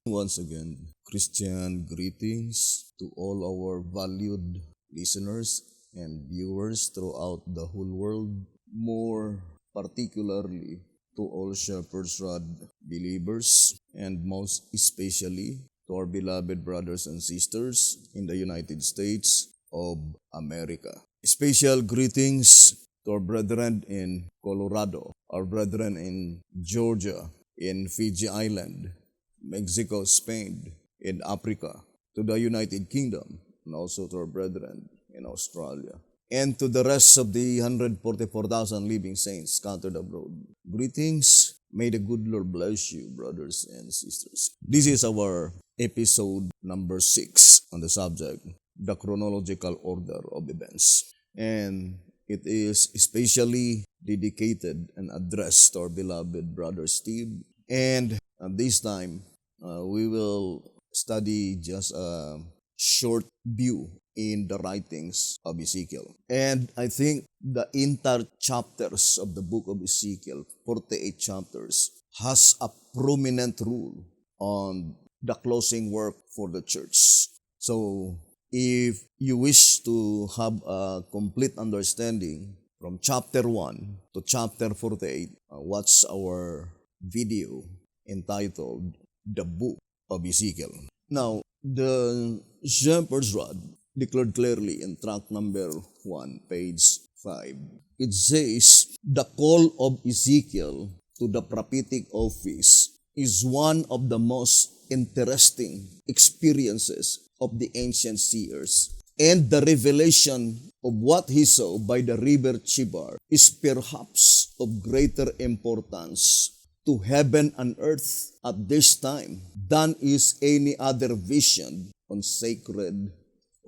Once again, Christian greetings to all our valued listeners and viewers throughout the whole world, more particularly to all Shepherd's Rod believers, and most especially to our beloved brothers and sisters in the United States of America. Special greetings to our brethren in Colorado, our brethren in Georgia, in Fiji Island, Mexico, Spain, in Africa, to the United Kingdom, and also to our brethren in Australia, and to the rest of the 144,000 living saints scattered abroad. Greetings. May the good Lord bless you, brothers and sisters. This is our episode number 6 on the subject, the chronological order of events. And it is especially dedicated and addressed to our beloved brother Steve. And at this time, we will study just a short view in the writings of Ezekiel. And I think the entire chapters of the book of Ezekiel, 48 chapters, has a prominent role on the closing work for the church. So if you wish to have a complete understanding from chapter 1 to chapter 48, watch our video entitled The Book of Ezekiel. Now, the Shepherd's Rod declared clearly in tract number 1, page 5. It says, the call of Ezekiel to the prophetic office is one of the most interesting experiences of the ancient seers. And the revelation of what he saw by the river Chebar is perhaps of greater importance to heaven and earth at this time than is any other vision on sacred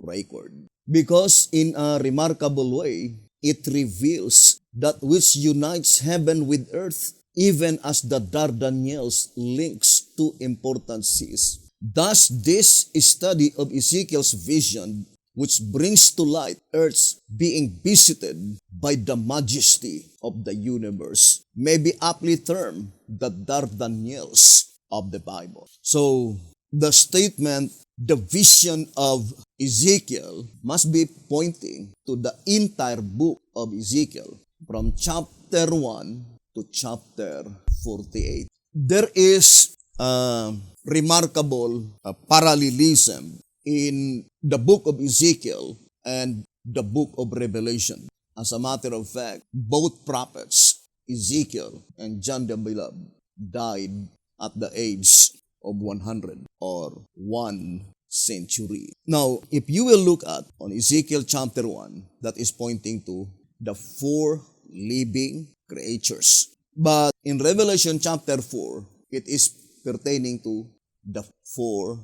record. Because in a remarkable way, it reveals that which unites heaven with earth, even as the Dardanelles links two important seas. Thus, this study of Ezekiel's vision, which brings to light earth's being visited by the majesty of the universe, may be aptly termed the Dardanelles of the Bible. So, the statement, the vision of Ezekiel, must be pointing to the entire book of Ezekiel, from chapter 1 to chapter 48. There is a remarkable parallelism in the book of Ezekiel and the book of Revelation. As a matter of fact, both prophets, Ezekiel and John the Beloved, died at the age of 100 or 1 century. Now, if you will look at on Ezekiel chapter 1, that is pointing to the 4 living creatures. But in Revelation chapter 4, it is pertaining to the four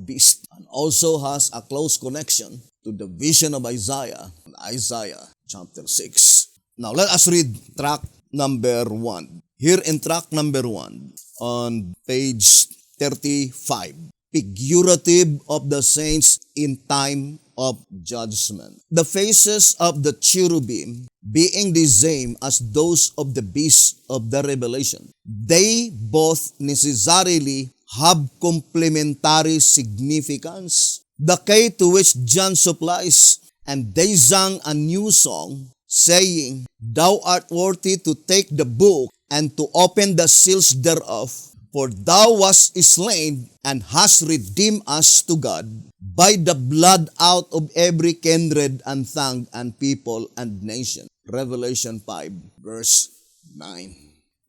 beasts, and also has a close connection to the vision of Isaiah in Isaiah chapter 6. Now let us read tract number 1. Here in tract number 1 on page 35, figurative of the saints in time of judgment. The faces of the cherubim being the same as those of the beasts of the Revelation, they both necessarily have complementary significance. The key to which John supplies, and they sang a new song, saying, Thou art worthy to take the book and to open the seals thereof, for thou wast slain and hast redeemed us to God by the blood out of every kindred and tongue and people and nation. Revelation 5 verse 9.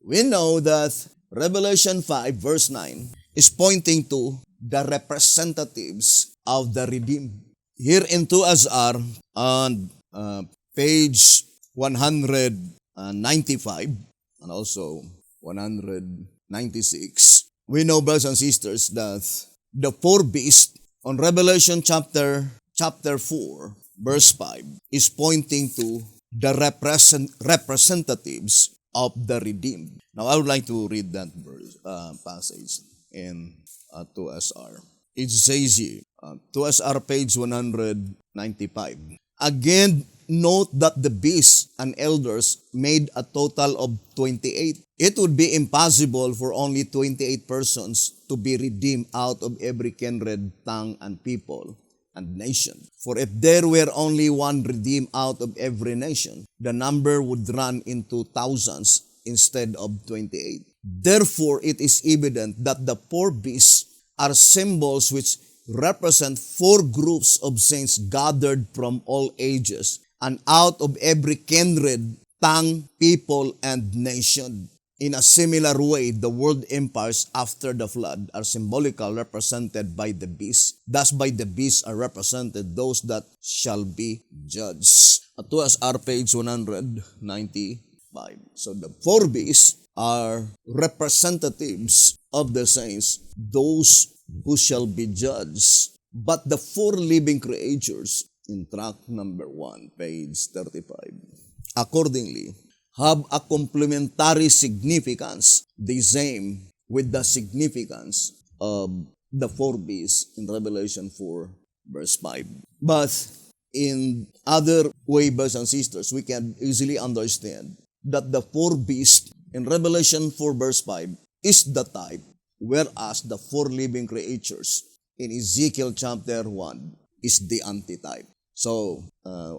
We know that Revelation 5 verse 9 is pointing to the representatives of the redeemed. Here in 2SR on page 195 and also 196, we know, brothers and sisters, that the 4 beasts on Revelation chapter 4 verse 5 is pointing to the representatives of the redeemed. Now I would like to read that verse, passage in 2SR. It says here, 2SR page 195. Again, note that the beasts and elders made a total of 28. It would be impossible for only 28 persons to be redeemed out of every kindred, tongue, and people and nation. For if there were only one redeemed out of every nation, the number would run into thousands instead of 28. Therefore, it is evident that the four beasts are symbols which represent four groups of saints gathered from all ages and out of every kindred, tongue, people, and nation. In a similar way, the world empires after the flood are symbolically represented by the beasts. Thus, by the beasts are represented those that shall be judged. At our page 195. So the four beasts are representatives of the saints, those who shall be judged. But the four living creatures in tract number 1, page 35, accordingly, have a complementary significance, the same with the significance of the four beasts in Revelation 4, verse 5. But in other way, brothers and sisters, we can easily understand that the four beasts in Revelation 4, verse 5 is the type, whereas the four living creatures in Ezekiel chapter 1 is the antitype. So,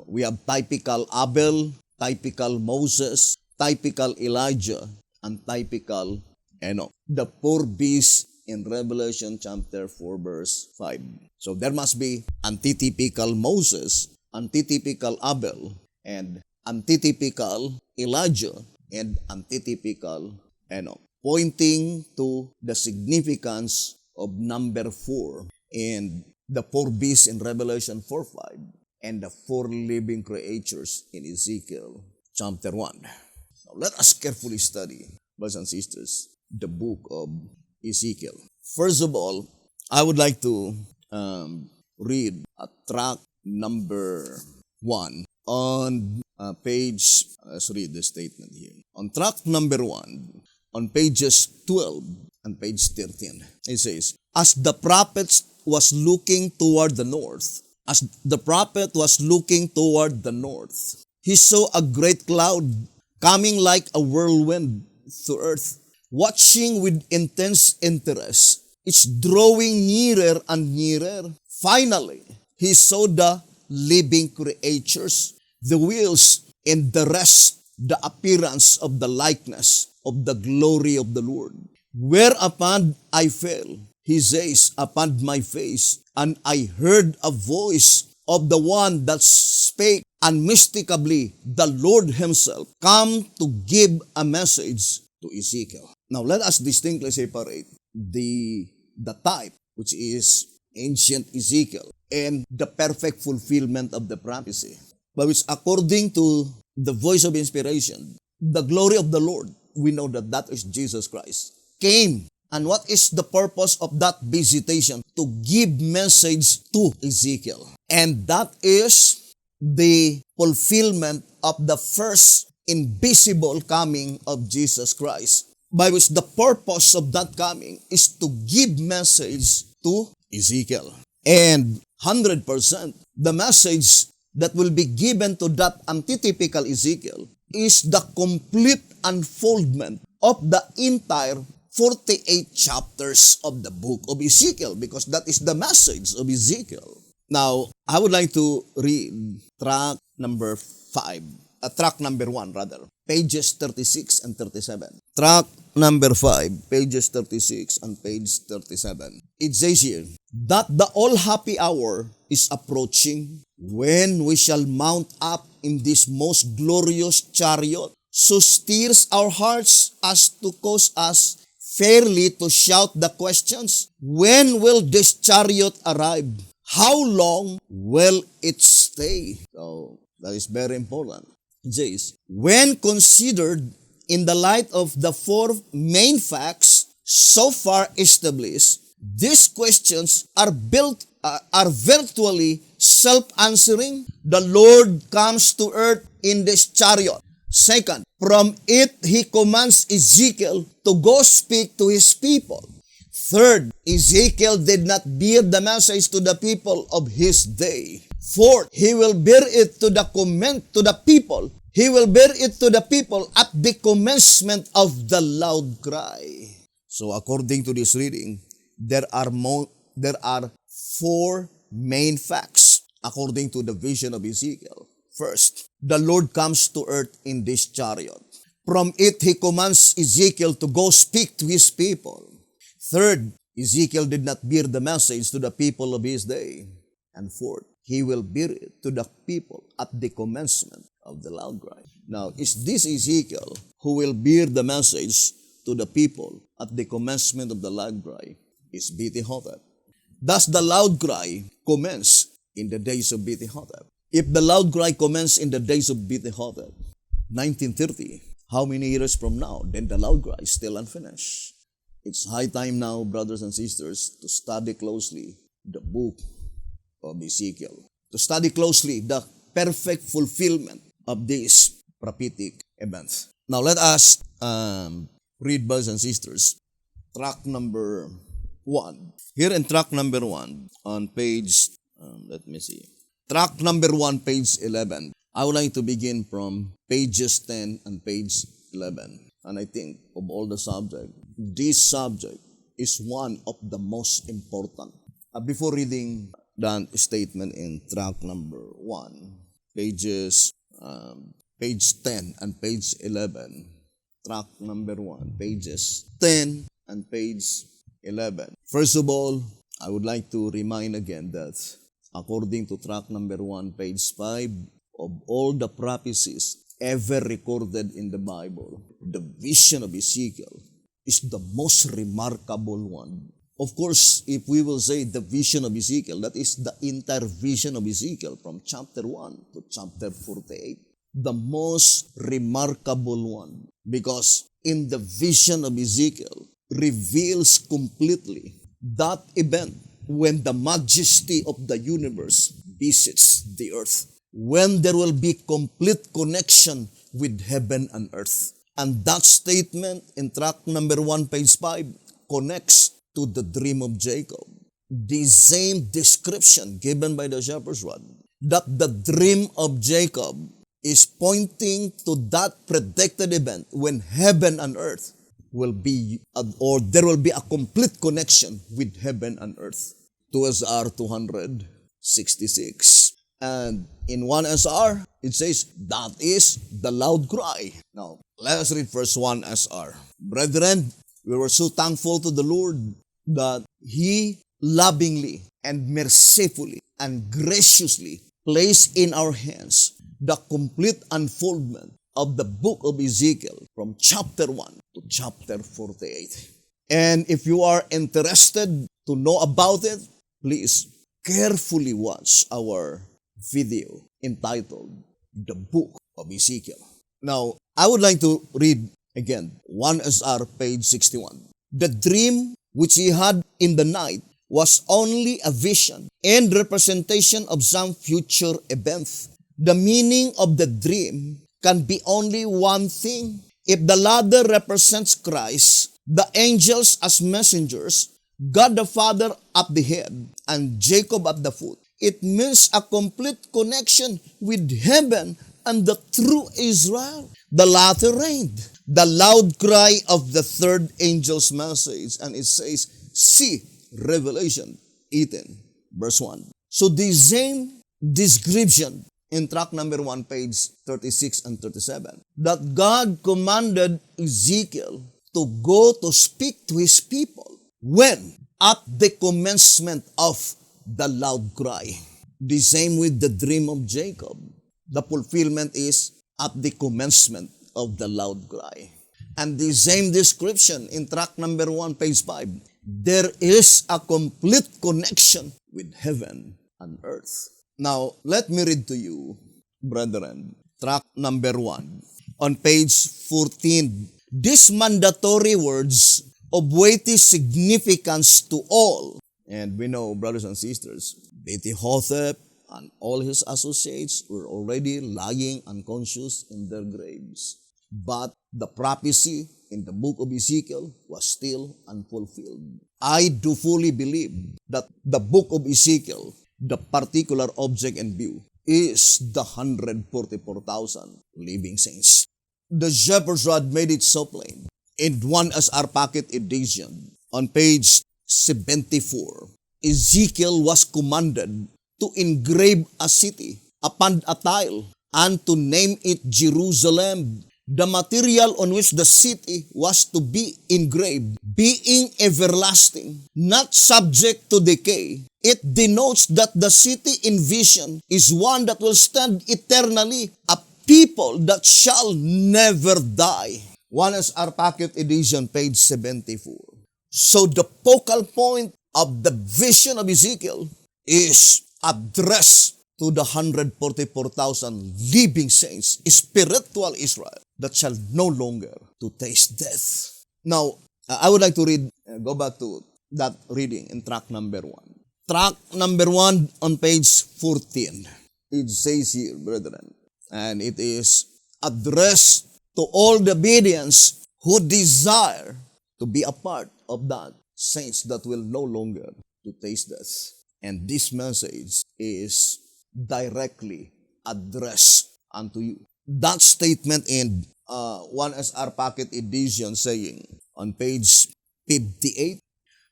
we have typical Abel, typical Moses, typical Elijah, and typical Enoch. The four beasts in Revelation chapter 4 verse 5. So there must be antitypical Moses, antitypical Abel, and antitypical Elijah, and antitypical Enoch, pointing to the significance of number 4 and the four beasts in Revelation 4:5 and the four living creatures in Ezekiel chapter 1. Now let us carefully study, brothers and sisters, the book of Ezekiel. First of all, I would like to read a tract number 1 on page, let's read the statement here. On tract number 1, on pages 12 and page 13, it says, as the prophet was looking toward the north, he saw a great cloud coming like a whirlwind to earth. Watching with intense interest, it's drawing nearer and nearer. Finally, he saw the living creatures, the wheels, and the rest, the appearance of the likeness of the glory of the Lord. Whereupon I fell, he says, upon my face, and I heard a voice of the one that spake unmistakably, the Lord himself, come to give a message to Ezekiel. Now, let us distinctly separate the type, which is ancient Ezekiel, and the perfect fulfillment of the prophecy, by which according to the voice of inspiration, the glory of the Lord, we know that that is Jesus Christ, came. And what is the purpose of that visitation? To give message to Ezekiel. And that is the fulfillment of the first invisible coming of Jesus Christ, by which the purpose of that coming is to give message to Ezekiel. And 100%, the message that will be given to that antitypical Ezekiel is the complete unfoldment of the entire 48 chapters of the book of Ezekiel, because that is the message of Ezekiel. Now, I would like to read tract number 1 rather, pages 36 and 37. Tract number 5, pages 36 and page 37. It says here, that the all-happy hour is approaching when we shall mount up in this most glorious chariot, so stirs our hearts as to cause us fairly to shout the questions. When will this chariot arrive? How long will it stay? So, that is very important. It says, when considered in the light of the four main facts so far established, these questions are virtually self-answering. The Lord comes to earth in this chariot. Second, from it he commands Ezekiel to go speak to his people. Third, Ezekiel did not bear the message to the people of his day. Fourth, he will bear it to the people. He will bear it to the people at the commencement of the loud cry. So according to this reading, there are four main facts according to the vision of Ezekiel. First, the Lord comes to earth in this chariot. From it, he commands Ezekiel to go speak to his people. Third, Ezekiel did not bear the message to the people of his day. And fourth, he will bear it to the people at the commencement of the loud cry. Now, is this Ezekiel who will bear the message to the people at the commencement of the loud cry? Is BT-Hotep. Does the loud cry commence in the days of BT-Hotep? If the loud cry commenced in the days of BT-Hotep, 1930, how many years from now? Then the loud cry is still unfinished. It's high time now, brothers and sisters, to study closely the book of Ezekiel. To study closely the perfect fulfillment of this prophetic event. Now let us read, brothers and sisters, track number 1. Here in track number 1 on page, track number 1, page 11. I would like to begin from pages 10 and page 11. And I think of all the subject, this subject is one of the most important. Before reading the statement in track number 1, page 10 and page 11, track number 1, pages 10 and page 11. First of all, I would like to remind again that according to track number 1, page 5, of all the prophecies ever recorded in the Bible, the vision of Ezekiel is the most remarkable one. Of course, if we will say the vision of Ezekiel, that is the entire vision of Ezekiel from chapter 1 to chapter 48. The most remarkable one, because in the vision of Ezekiel reveals completely that event when the majesty of the universe visits the earth, when there will be complete connection with heaven and earth. And that statement in track number 1, page 5, connects to the dream of Jacob. The same description given by the shepherd's rod, that the dream of Jacob is pointing to that predicted event when heaven and earth will be, or there will be a complete connection with heaven and earth. 2SR 266. And in 1SR, it says, that is the loud cry. Now, let us read first 1SR. Brethren, we were so thankful to the Lord that He lovingly and mercifully and graciously placed in our hands the complete unfoldment of the book of Ezekiel from chapter 1 to chapter 48. And if you are interested to know about it, please carefully watch our video entitled The Book of Ezekiel. Now, I would like to read again 1SR page 61. The dream which he had in the night was only a vision and representation of some future event. The meaning of the dream can be only one thing. If the latter represents Christ, the angels as messengers, God the Father at the head, and Jacob at the foot, it means a complete connection with heaven and the true Israel. The latter reigned. The loud cry of the third angel's message, and it says, see, Revelation 18, verse 1. So the same description in track number 1, page 36 and 37, that God commanded Ezekiel to go to speak to his people when? At the commencement of the loud cry. The same with the dream of Jacob. The fulfillment is at the commencement of the loud cry. And the same description in track number 1, page 5. There is a complete connection with heaven and earth. Now, let me read to you, brethren, track number 1 on page 14. These mandatory words of weighty significance to all. And we know, brothers and sisters, BT-Hotep and all his associates were already lying unconscious in their graves. But the prophecy in the book of Ezekiel was still unfulfilled. I do fully believe that the book of Ezekiel the particular object in view is the 144,000 living saints. The shepherd's rod made it so plain. In 1SR Pocket Edition, on page 74, Ezekiel was commanded to engrave a city upon a tile and to name it Jerusalem. The material on which the city was to be engraved, being everlasting, not subject to decay, it denotes that the city in vision is one that will stand eternally, a people that shall never die. 1SR Pocket Edition, page 74. So the focal point of the vision of Ezekiel is addressed to the 144,000 living saints, spiritual Israel, that shall no longer to taste death. Now, I would like to go back to that reading in track number 1. Track number 1 on page 14. It says here, brethren, and it is addressed to all the obedience who desire to be a part of that saints that will no longer to taste death. And this message is directly addressed unto you. That statement in 1SR Pocket Edition saying on page 58,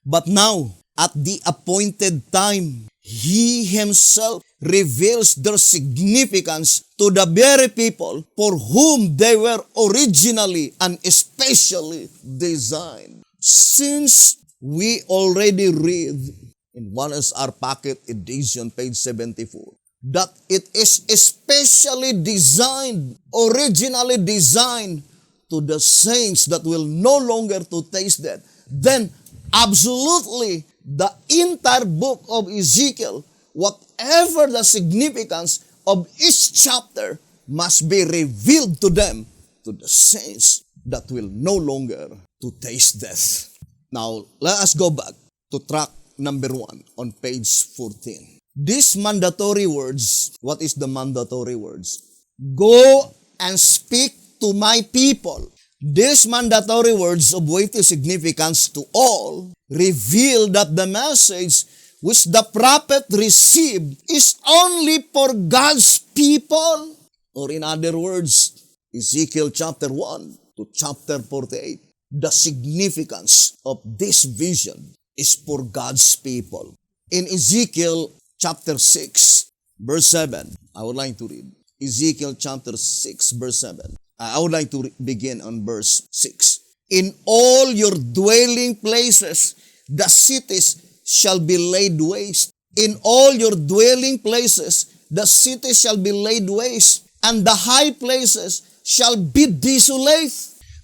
but now at the appointed time, He Himself reveals their significance to the very people for whom they were originally and especially designed. Since we already read in 1SR Pocket Edition, page 74, that it is especially designed, originally designed to the saints that will no longer to taste death, then absolutely the entire book of Ezekiel, whatever the significance of each chapter, must be revealed to them, to the saints that will no longer to taste death. Now, let us go back to track number 1 on page 14. These mandatory words, what is the mandatory words? Go and speak to my people. These mandatory words of weighty significance to all reveal that the message which the prophet received is only for God's people. Or in other words, Ezekiel chapter 1 to chapter 48, the significance of this vision is for God's people. In Ezekiel chapter 6, verse 7, I would like to read. Ezekiel chapter 6, verse 7. I would like to begin on verse 6. In all your dwelling places, the cities shall be laid waste. In all your dwelling places, the cities shall be laid waste, and the high places shall be desolate,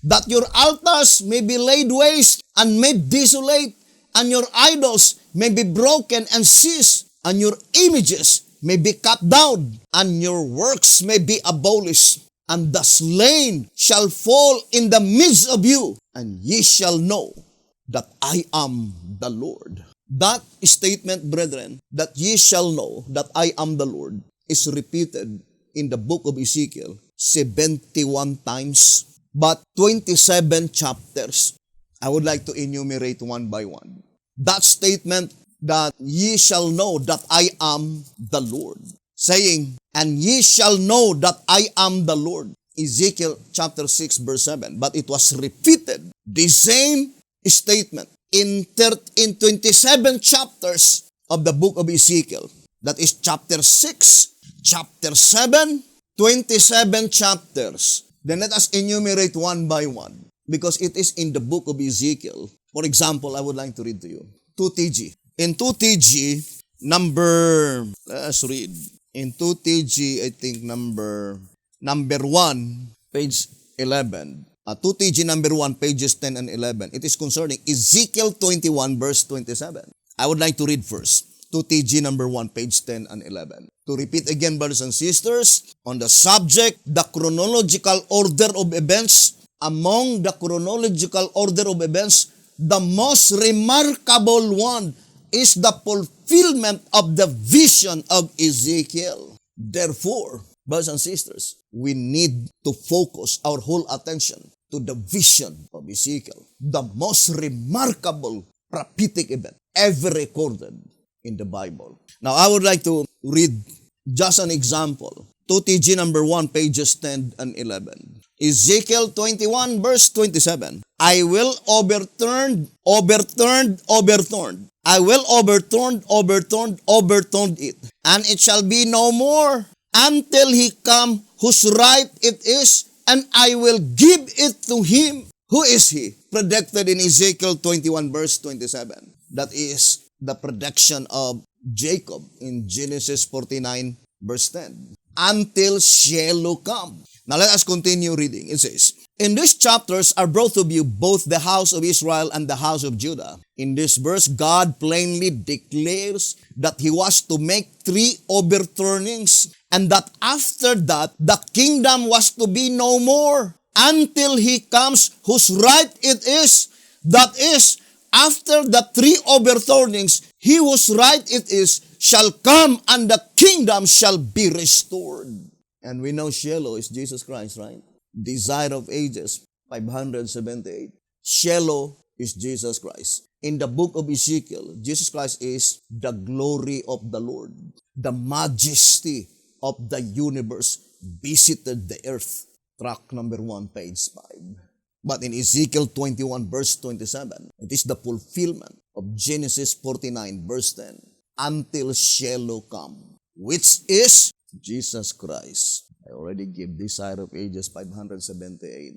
that your altars may be laid waste and made desolate, and your idols may be broken and cease, and your images may be cut down, and your works may be abolished. And the slain shall fall in the midst of you, and ye shall know that I am the Lord. That statement, brethren, that ye shall know that I am the Lord, is repeated in the book of Ezekiel 71 times, but 27 chapters. I would like to enumerate one by one. That statement that ye shall know that I am the Lord, saying, and ye shall know that I am the Lord. Ezekiel chapter 6 verse 7. But it was repeated, the same statement, in 27 chapters of the book of Ezekiel. That is chapter 6, chapter 7, 27 chapters. Then let us enumerate one by one, because it is in the book of Ezekiel. For example, I would like to read to you 2TG. In 2TG, let's read. In 2TG, I think number 1, page 11. 2TG number 1, pages 10 and 11. It is concerning Ezekiel 21, verse 27. I would like to read first. 2TG number 1, page 10 and 11. To repeat again, brothers and sisters, on the subject, the chronological order of events. Among the chronological order of events, the most remarkable one is the fulfillment of the vision of Ezekiel. Therefore, brothers and sisters, we need to focus our whole attention to the vision of Ezekiel, the most remarkable prophetic event ever recorded in the Bible. Now, I would like to read just an example. 2TG number 1, pages 10 and 11. Ezekiel 21, verse 27. I will overturn I will overturn it, and it shall be no more until he come whose right it is, and I will give it to him. Who is he? Predicted in Ezekiel 21, verse 27. That is the prediction of Jacob in Genesis 49, verse 10. Until Shiloh come. Now let us continue reading. It says, in these chapters are brought to you both the house of Israel and the house of Judah. In this verse, God plainly declares that He was to make 3 overturnings, and that after that, the kingdom was to be no more until He comes whose right it is. That is, after the 3 overturnings, He whose right it is shall come, and the kingdom shall be restored. And we know Shiloh is Jesus Christ, right? Desire of Ages, 578. Shiloh is Jesus Christ. In the book of Ezekiel, Jesus Christ is the glory of the Lord. The majesty of the universe visited the earth. Track number 1, page 5. But in Ezekiel 21, verse 27, it is the fulfillment of Genesis 49, verse 10. Until Shiloh come, which is Jesus Christ. I already gave Desire of Ages 578.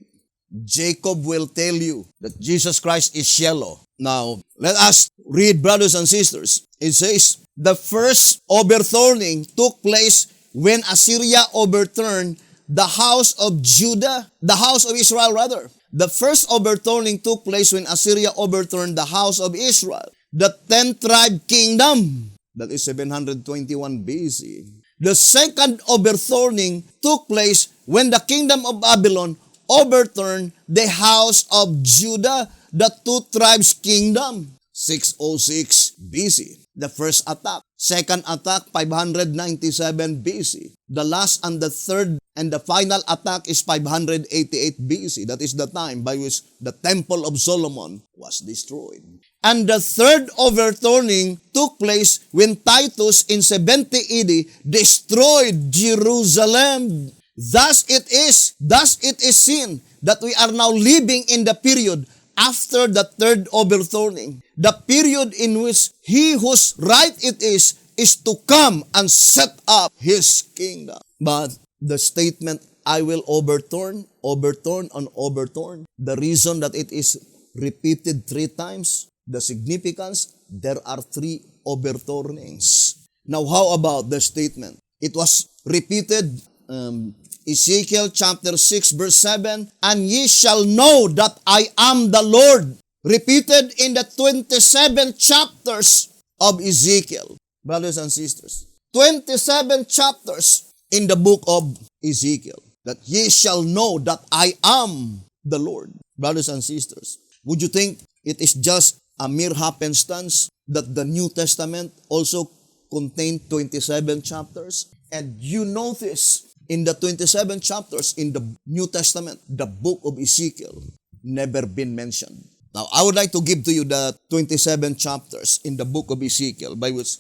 Jacob will tell you that Jesus Christ is Shiloh. Now, let us read, brothers and sisters. It says, the first overturning took place when Assyria overturned the house of Judah, the house of Israel rather. The first overturning took place when Assyria overturned the house of Israel, the 10-tribe kingdom. That is 721 BC. The second overturning took place when the kingdom of Babylon overturned the house of Judah, the 2 tribes kingdom, 606 BC. The first attack. Second attack, 597 BC. The last and the third and the final attack is 588 BC. That is the time by which the Temple of Solomon was destroyed. And the third overturning took place when Titus in 70 AD destroyed Jerusalem. Thus it is seen that we are now living in the period after the third overturning, the period in which he whose right it is to come and set up his kingdom. But the statement, I will overturn, the reason that it is repeated 3 times, the significance, there are 3 overturnings. Now, how about the statement? It was repeated, Ezekiel chapter 6 verse 7, and ye shall know that I am the Lord. Repeated in the 27 chapters of Ezekiel. Brothers and sisters, 27 chapters in the book of Ezekiel. That ye shall know that I am the Lord. Brothers and sisters, would you think it is just a mere happenstance that the New Testament also contained 27 chapters? And you notice in the 27 chapters in the New Testament, the book of Ezekiel never been mentioned. Now, I would like to give to you the 27 chapters in the book of Ezekiel by which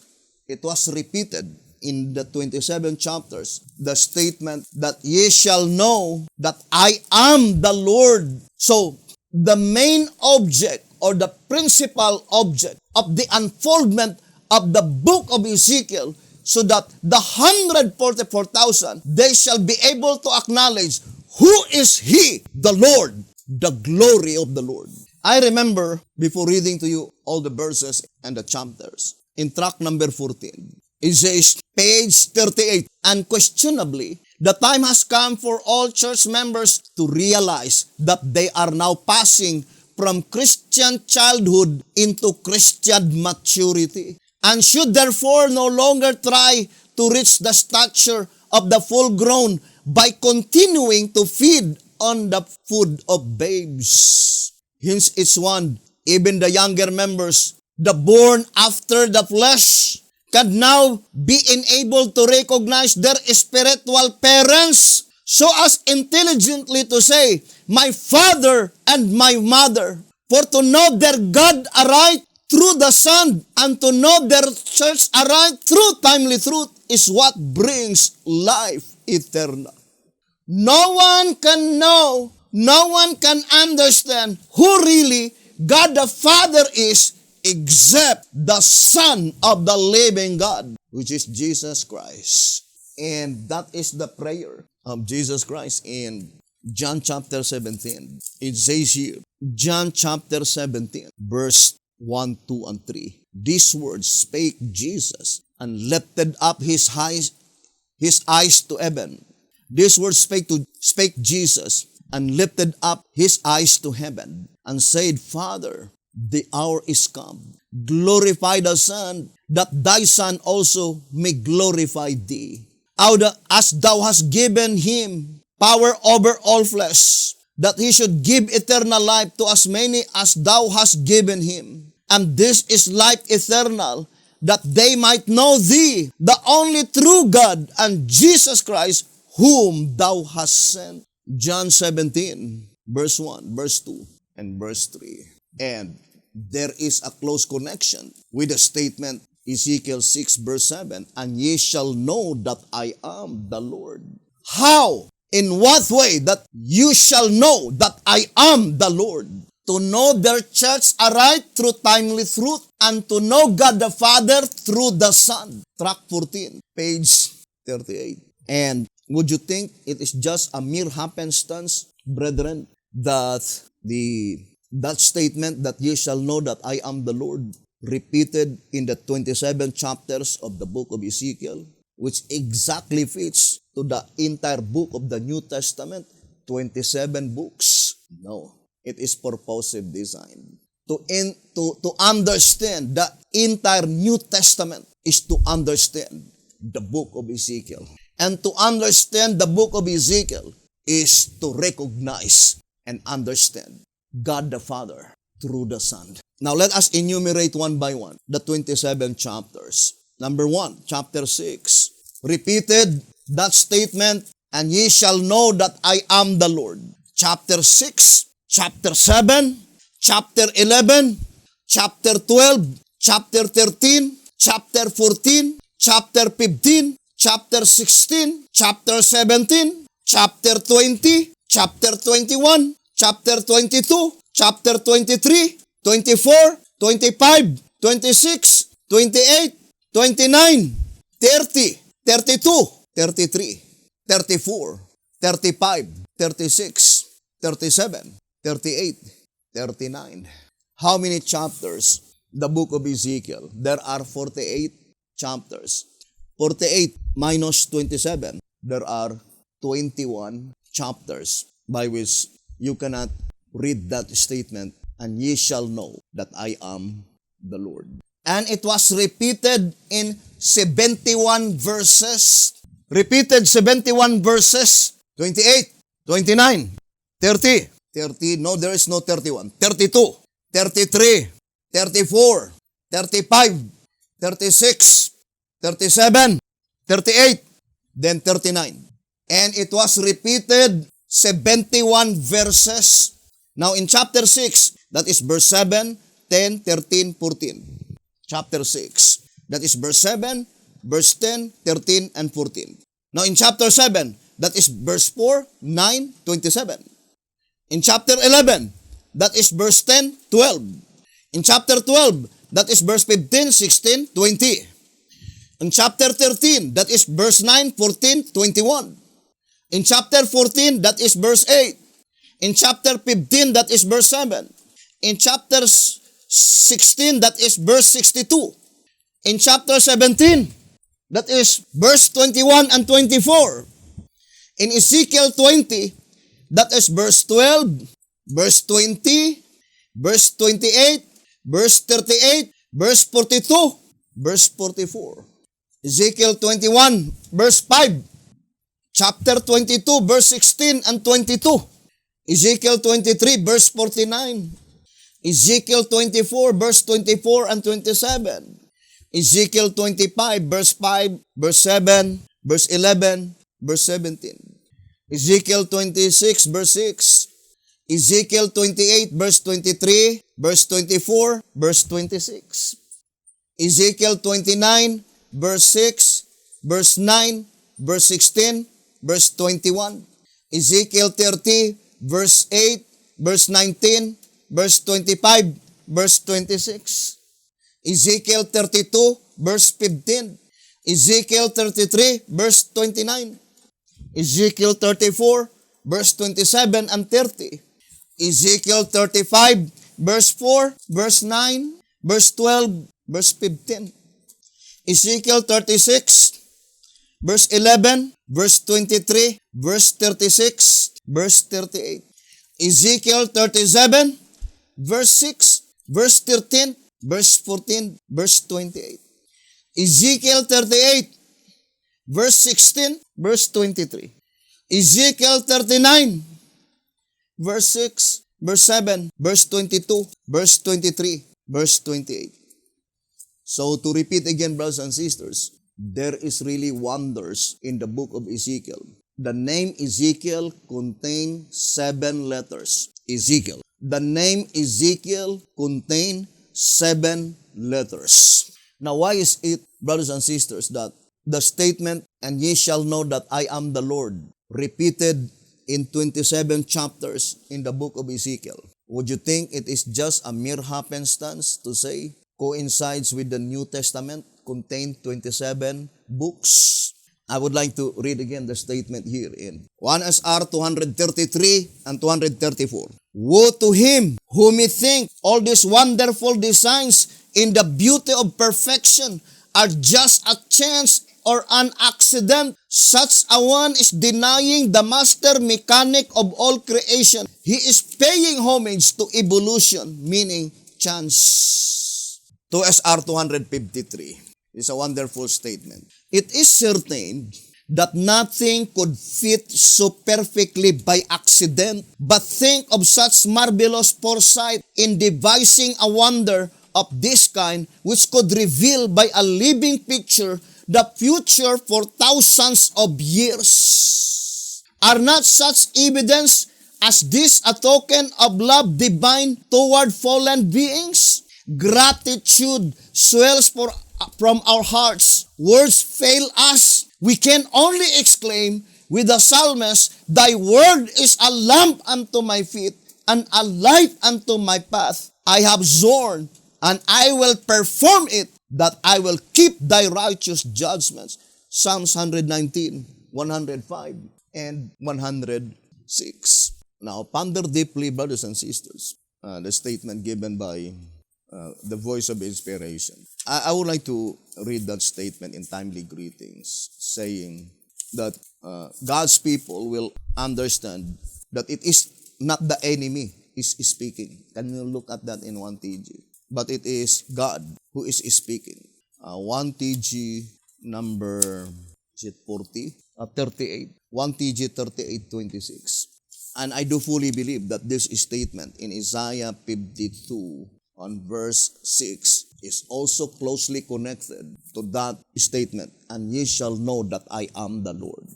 it was repeated in the 27 chapters, the statement that ye shall know that I am the Lord. So, the main object or the principal object of the unfoldment of the book of Ezekiel, so that the 144,000, they shall be able to acknowledge who is He, the Lord, the glory of the Lord. I remember, before reading to you all the verses and the chapters, in track number 14, it says, page 38, unquestionably, the time has come for all church members to realize that they are now passing from Christian childhood into Christian maturity, and should therefore no longer try to reach the stature of the full grown by continuing to feed on the food of babes. Hence each one, even the younger members, the born after the flesh, can now be enabled to recognize their spiritual parents so as intelligently to say, my father and my mother, for to know their God aright, through the Son, and to know their church aright through timely truth is what brings life eternal. No one can know, no one can understand who really God the Father is except the Son of the living God, which is Jesus Christ. And that is the prayer of Jesus Christ in John chapter 17. It says here, John chapter 17, verse 1, 2, and 3. These words spake Jesus, and lifted up his eyes to heaven. These words spake Jesus, and lifted up his eyes to heaven, and said, Father, the hour is come. Glorify the Son, that thy Son also may glorify thee. As thou hast given him power over all flesh, that he should give eternal life to as many as thou hast given him. And this is life eternal, that they might know thee, the only true God, and Jesus Christ, whom thou hast sent. John 17, verse 1, verse 2, and verse 3. And there is a close connection with the statement Ezekiel 6, verse 7, and ye shall know that I am the Lord. How? In what way that you shall know that I am the Lord? To know their church aright through timely truth, and to know God the Father through the Son. Track 14, page 38. And would you think it is just a mere happenstance, brethren, that statement that ye shall know that I am the Lord, repeated in the 27 chapters of the book of Ezekiel, which exactly fits to the entire book of the New Testament, 27 books? No, it is purposive design. To understand the entire New Testament is to understand the book of Ezekiel. And to understand the book of Ezekiel is to recognize and understand God the Father through the Son. Now let us enumerate one by one the 27 chapters. Number 1, chapter 6. Repeated that statement, and ye shall know that I am the Lord. Chapter 6, chapter 7, chapter 11, chapter 12, chapter 13, chapter 14, chapter 15, chapter 16, chapter 17, chapter 20, chapter 21, chapter 22, chapter 23, 24, 25, 26, 28, 29, 30, 32, 33, 34, 35, 36, 37, 38, 39. How many chapters? The book of Ezekiel. There are 48 chapters. 48 minus 27. There are 21 chapters by which you cannot read that statement, and ye shall know that I am the Lord. And it was repeated in 71 verses. Repeated 71 verses. 28, 29, 30. 30, no, there is no 31. 32, 33, 34, 35, 36, 37, 38, then 39. And it was repeated 71 verses. Now in chapter 6, that is verse 7, 10, 13, 14. Chapter 6, that is verse 7, verse 10, 13, and 14. Now in chapter 7, that is verse 4, 9, 27. In chapter 11, that is verse 10, 12. In chapter 12, that is verse 15, 16, 20. In chapter 13, that is verse 9, 14, 21. In chapter 14, that is verse 8. In chapter 15, that is verse 7. In chapter 16, that is verse 62. In chapter 17, that is verse 21 and 24. In Ezekiel 20, that is verse 12, verse 20, verse 28, verse 38, verse 42, verse 44. Ezekiel 21, verse 5. Chapter 22, verse 16 and 22. Ezekiel 23, verse 49. Ezekiel 24, verse 24 and 27. Ezekiel 25, verse 5, verse 7, verse 11, verse 17. Ezekiel 26, verse 6. Ezekiel 28, verse 23, verse 24, verse 26. Ezekiel 29, verse 6, verse 9, verse 16, verse 21. Ezekiel 30, verse 8, verse 19, verse 25, verse 26. Ezekiel 32, verse 15. Ezekiel 33, verse 29. Ezekiel 34, verse 27 and 30. Ezekiel 35, verse 4, verse 9, verse 12, verse 15. Ezekiel 36, verse 11, verse 23, verse 36, verse 38. Ezekiel 37, verse 6, verse 13, verse 14, verse 28. Ezekiel 38, verse 16, verse 23. Ezekiel 39, verse 6, verse 7, verse 22, verse 23, verse 28. So to repeat again, brothers and sisters, there is really wonders in the book of Ezekiel. The name Ezekiel contains 7 letters. Ezekiel. The name Ezekiel contains 7 letters. Now, why is it, brothers and sisters, that the statement, "And ye shall know that I am the Lord," repeated in 27 chapters in the book of Ezekiel? Would you think it is just a mere happenstance to say coincides with the New Testament, contain 27 books? I would like to read again the statement here in 1 SR 233 and 234. Woe to him who may think all these wonderful designs in the beauty of perfection are just a chance or an accident. Such a one is denying the master mechanic of all creation. He is paying homage to evolution, meaning chance. 2 SR 253 is a wonderful statement. It is certain that nothing could fit so perfectly by accident, but think of such marvelous foresight in devising a wonder of this kind which could reveal by a living picture the future for thousands of years. Are not such evidence as this a token of love divine toward fallen beings? Gratitude swells from our hearts. Words fail us. We can only exclaim with the psalmist, "Thy word is a lamp unto my feet and a light unto my path. I have sworn, and I will perform it, that I will keep thy righteous judgments." Psalms 119, 105, and 106. Now, ponder deeply, brothers and sisters, the statement given by the voice of inspiration. I would like to read that statement in timely greetings, saying that God's people will understand that it is not the enemy is speaking. Can you look at that in 1 TG? But it is God who is speaking. 1 TG number, is it 40? 38. 1 TG 38:26. And I do fully believe that this statement in Isaiah 52 on verse 6 is also closely connected to that statement. "And ye shall know that I am the Lord."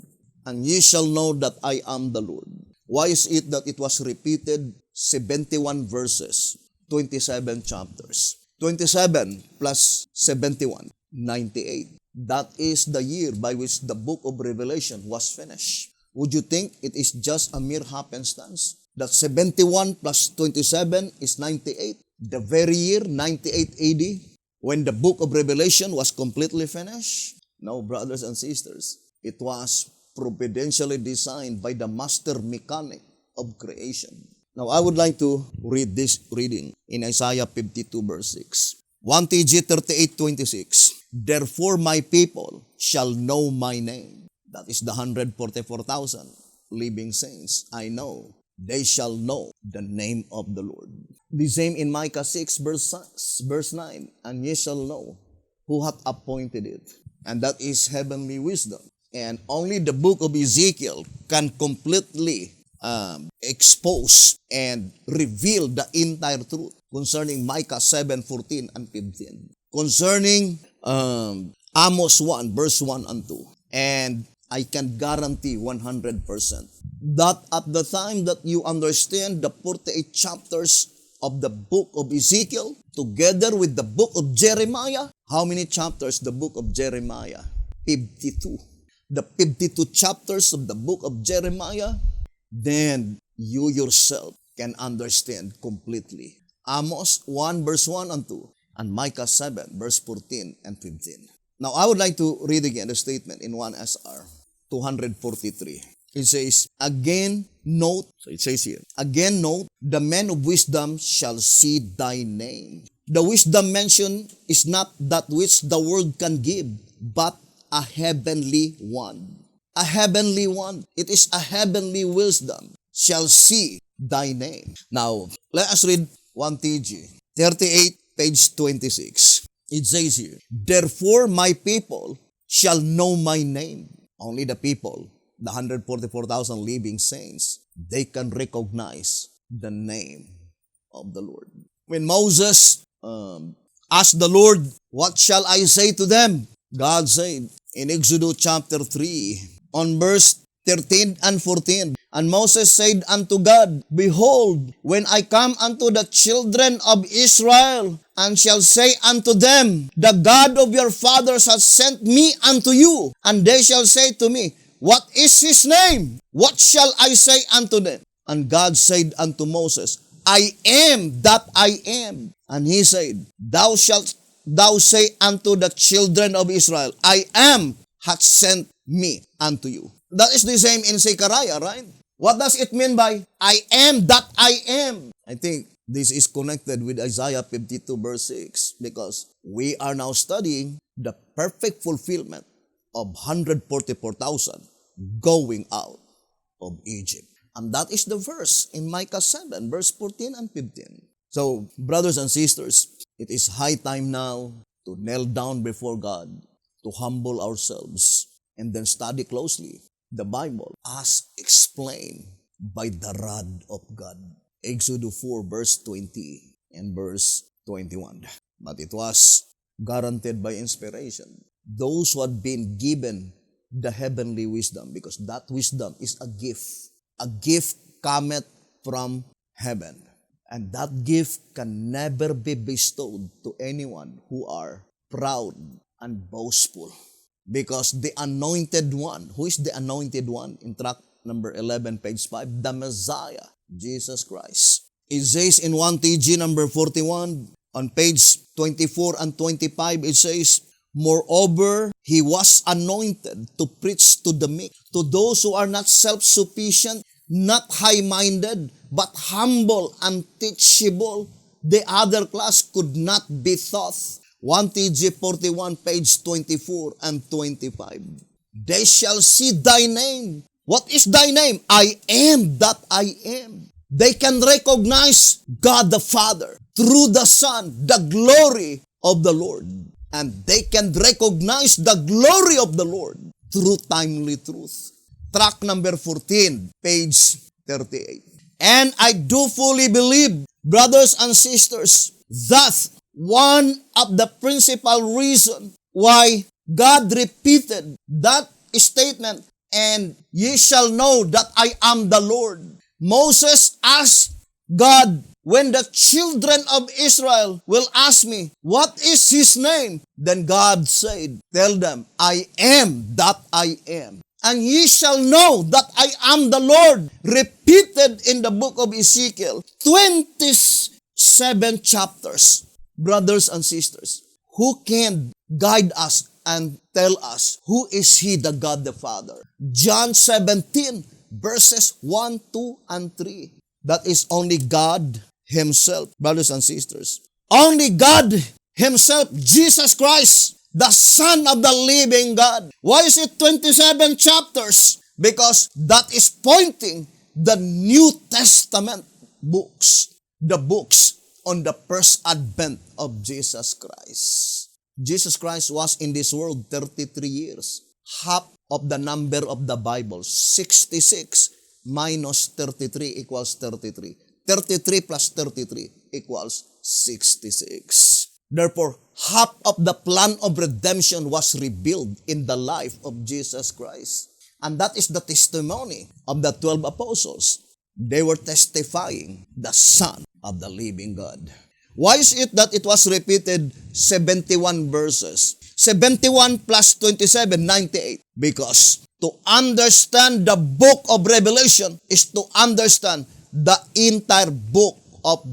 And ye shall know that I am the Lord. Why is it that it was repeated 71 verses, 27 chapters? 27 plus 71, 98. That is the year by which the book of Revelation was finished. Would you think it is just a mere happenstance that 71 plus 27 is 98? The very year, 98 AD, when the book of Revelation was completely finished? No, brothers and sisters, it was providentially designed by the master mechanic of creation. Now, I would like to read this reading in Isaiah 52 verse 6. 1 TG 38:26. "Therefore my people shall know my name." That is the 144,000 living saints. I know. They shall know the name of the Lord. The same in Micah 6 verse 9. "And ye shall know who hath appointed it." And that is heavenly wisdom. And only the book of Ezekiel can completely expose and reveal the entire truth concerning Micah 7:14 and 15. Concerning Amos 1 verse 1 and 2. And I can guarantee 100% that at the time that you understand the 48 chapters of the book of Ezekiel, together with the book of Jeremiah, how many chapters the book of Jeremiah? 52. The 52 chapters of the book of Jeremiah, then you yourself can understand completely. Amos 1 verse 1 and 2, and Micah 7 verse 14 and 15. Now, I would like to read again the statement in 1 SR 243. It says, again note, so it says here, again note, the man of wisdom shall see thy name. The wisdom mentioned is not that which the world can give, but a heavenly one. A heavenly one. It is a heavenly wisdom shall see thy name. Now, let us read 1 TG 38, page 26. It says here, therefore my people shall know my name. Only the people, the 144,000 living saints, they can recognize the name of the Lord. When Moses asked the Lord, what shall I say to them? God said in Exodus chapter 3, on verse 13 and 14, and Moses said unto God, behold, when I come unto the children of Israel, and shall say unto them, the God of your fathers hath sent me unto you, and they shall say to me, what is his name? What shall I say unto them? And God said unto Moses, I am that I am. And he said, thou shalt thou say unto the children of Israel, I am hath sent me unto you. That is the same in Zechariah, right? What does it mean by I am that I am? I think this is connected with Isaiah 52 verse 6 because we are now studying the perfect fulfillment of 144,000 going out of Egypt. And that is the verse in Micah 7 verse 14 and 15. So, brothers and sisters, it is high time now to kneel down before God, to humble ourselves, and then study closely the Bible as explained by the rod of God. Exodus 4 verse 20 and verse 21. But it was guaranteed by inspiration. Those who had been given the heavenly wisdom, because that wisdom is a gift. A gift cometh from heaven. And that gift can never be bestowed to anyone who are proud and boastful. Because the anointed one, who is the anointed one? In tract number 11, page 5, the Messiah, Jesus Christ. It says in 1 TG number 41, on page 24 and 25, it says, moreover, he was anointed to preach to the meek, to those who are not self-sufficient, not high-minded, but humble and teachable. The other class could not be taught. 1 TG 41, page 24 and 25. They shall see thy name. What is thy name? I am that I am. They can recognize God the Father through the Son, the glory of the Lord. And they can recognize the glory of the Lord through timely truth. Tract number 14, page 38. And I do fully believe, brothers and sisters, that one of the principal reasons why God repeated that statement, and ye shall know that I am the Lord. Moses asked God, when the children of Israel will ask me, what is his name? Then God said, tell them, I am that I am. And ye shall know that I am the Lord. Repeated in the book of Ezekiel, 27 chapters. Brothers and sisters, who can guide us and tell us who is He, the God the Father? John 17, verses 1, 2, and 3. That is only God Himself, brothers and sisters. Only God Himself, Jesus Christ, the Son of the living God. Why is it 27 chapters? Because that is pointing the New Testament books, the books on the first advent of Jesus Christ. Jesus Christ was in this world 33 years. Half of the number of the Bible, 66 minus 33 equals 33. 33 plus 33 equals 66. Therefore, half of the plan of redemption was revealed in the life of Jesus Christ. And that is the testimony of the 12 apostles. They were testifying the Son of the living God. Why is it that it was repeated 71 verses? 71 plus 27, 98. Because to understand the book of Revelation is to understand the entire book of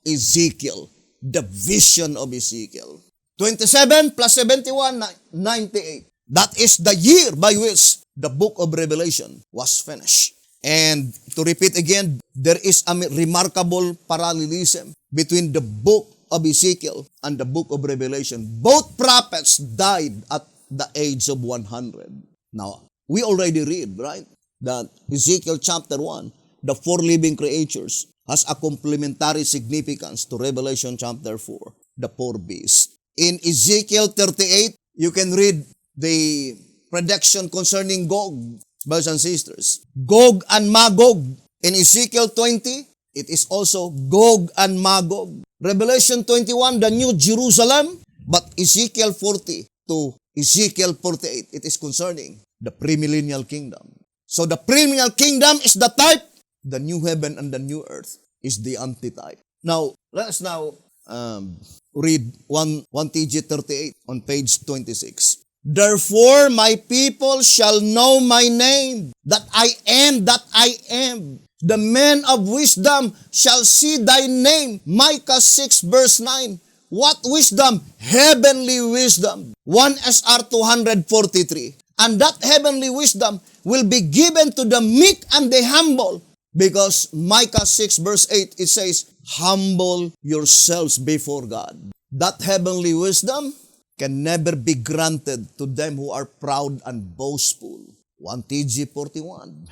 Ezekiel, the vision of Ezekiel. 27 plus 71, 98. That is the year by which the book of Revelation was finished. And to repeat again, there is a remarkable parallelism between the book of Ezekiel and the book of Revelation. Both prophets died at the age of 100. Now, we already read, right, that Ezekiel chapter 1, the 4 living creatures, has a complementary significance to Revelation chapter 4, the 4 beasts. In Ezekiel 38, you can read the prediction concerning Gog, brothers and sisters. Gog and Magog. In Ezekiel 20, it is also Gog and Magog. Revelation 21, the New Jerusalem. But Ezekiel 40 to Ezekiel 48, it is concerning the premillennial kingdom. So the premillennial kingdom is the type. The new heaven and the new earth is the antitype. Now, let us now read 1 TG 38 on page 26. Therefore, my people shall know my name, that I am that I am. The men of wisdom shall see thy name. Micah 6 verse 9. What wisdom? Heavenly wisdom. 1 SR 243. And that heavenly wisdom will be given to the meek and the humble. Because Micah 6 verse 8, it says, humble yourselves before God. That heavenly wisdom can never be granted to them who are proud and boastful. 1 TG 41,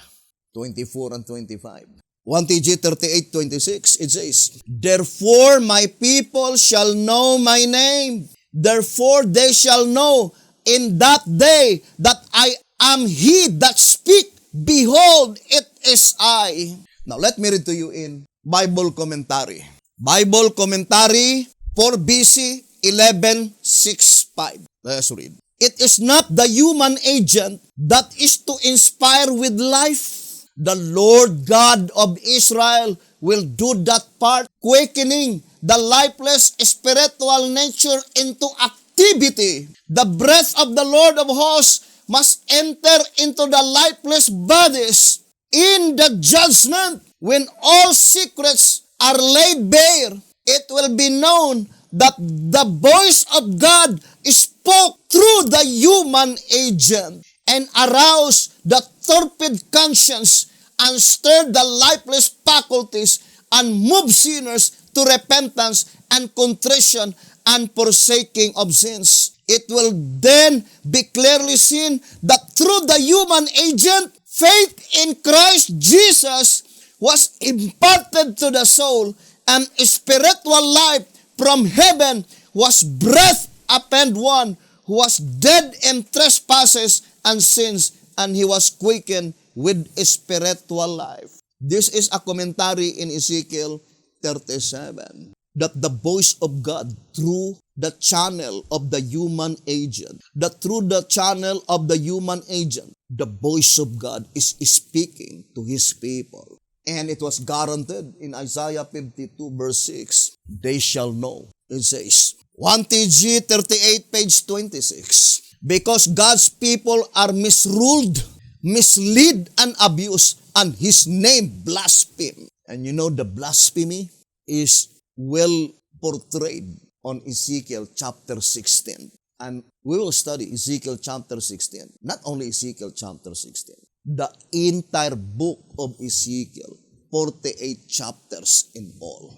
24 and 25. 1 TG 38, 26, it says, therefore my people shall know my name. Therefore they shall know in that day that I am he that speak. Behold, it is I. Now let me read to you in Bible commentary. Bible commentary 4 BC 11:6-5. Let's read. It is not the human agent that is to inspire with life. The Lord God of Israel will do that part, quickening the lifeless spiritual nature into activity. The breath of the Lord of hosts must enter into the lifeless bodies. In the judgment, when all secrets are laid bare, it will be known that the voice of God spoke through the human agent and aroused the torpid conscience and stirred the lifeless faculties and moved sinners to repentance and contrition and forsaking of sins. It will then be clearly seen that through the human agent, faith in Christ Jesus was imparted to the soul, and spiritual life from heaven was breathed upon one who was dead in trespasses and sins, and he was quickened with spiritual life. This is a commentary in Ezekiel 37, that the voice of God through the channel of the human agent, that through the channel of the human agent, the voice of God is speaking to His people. And it was guaranteed in Isaiah 52 verse 6, they shall know. It says, 1 TG 38 page 26, because God's people are misruled, misled, and abused, and His name blasphemed. And you know the blasphemy is well portrayed on Ezekiel chapter 16. And we will study Ezekiel chapter 16. Not only Ezekiel chapter 16. The entire book of Ezekiel, 48 chapters in all.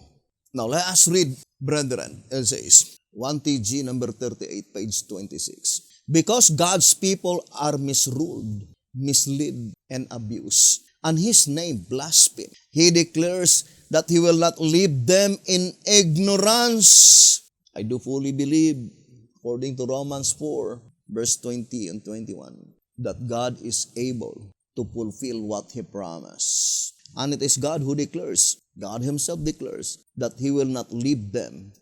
Now let us read, brethren. It says, 1 TG number 38, page 26. Because God's people are misruled, misled, and abused, and His name blasphemed, He declares that He will not leave them in ignorance. I do fully believe, according to Romans 4, verse 20 and 21, that God is able to fulfill what He promised. And it is God who declares, God Himself declares, that He will not leave them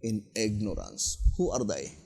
in ignorance. Who are they?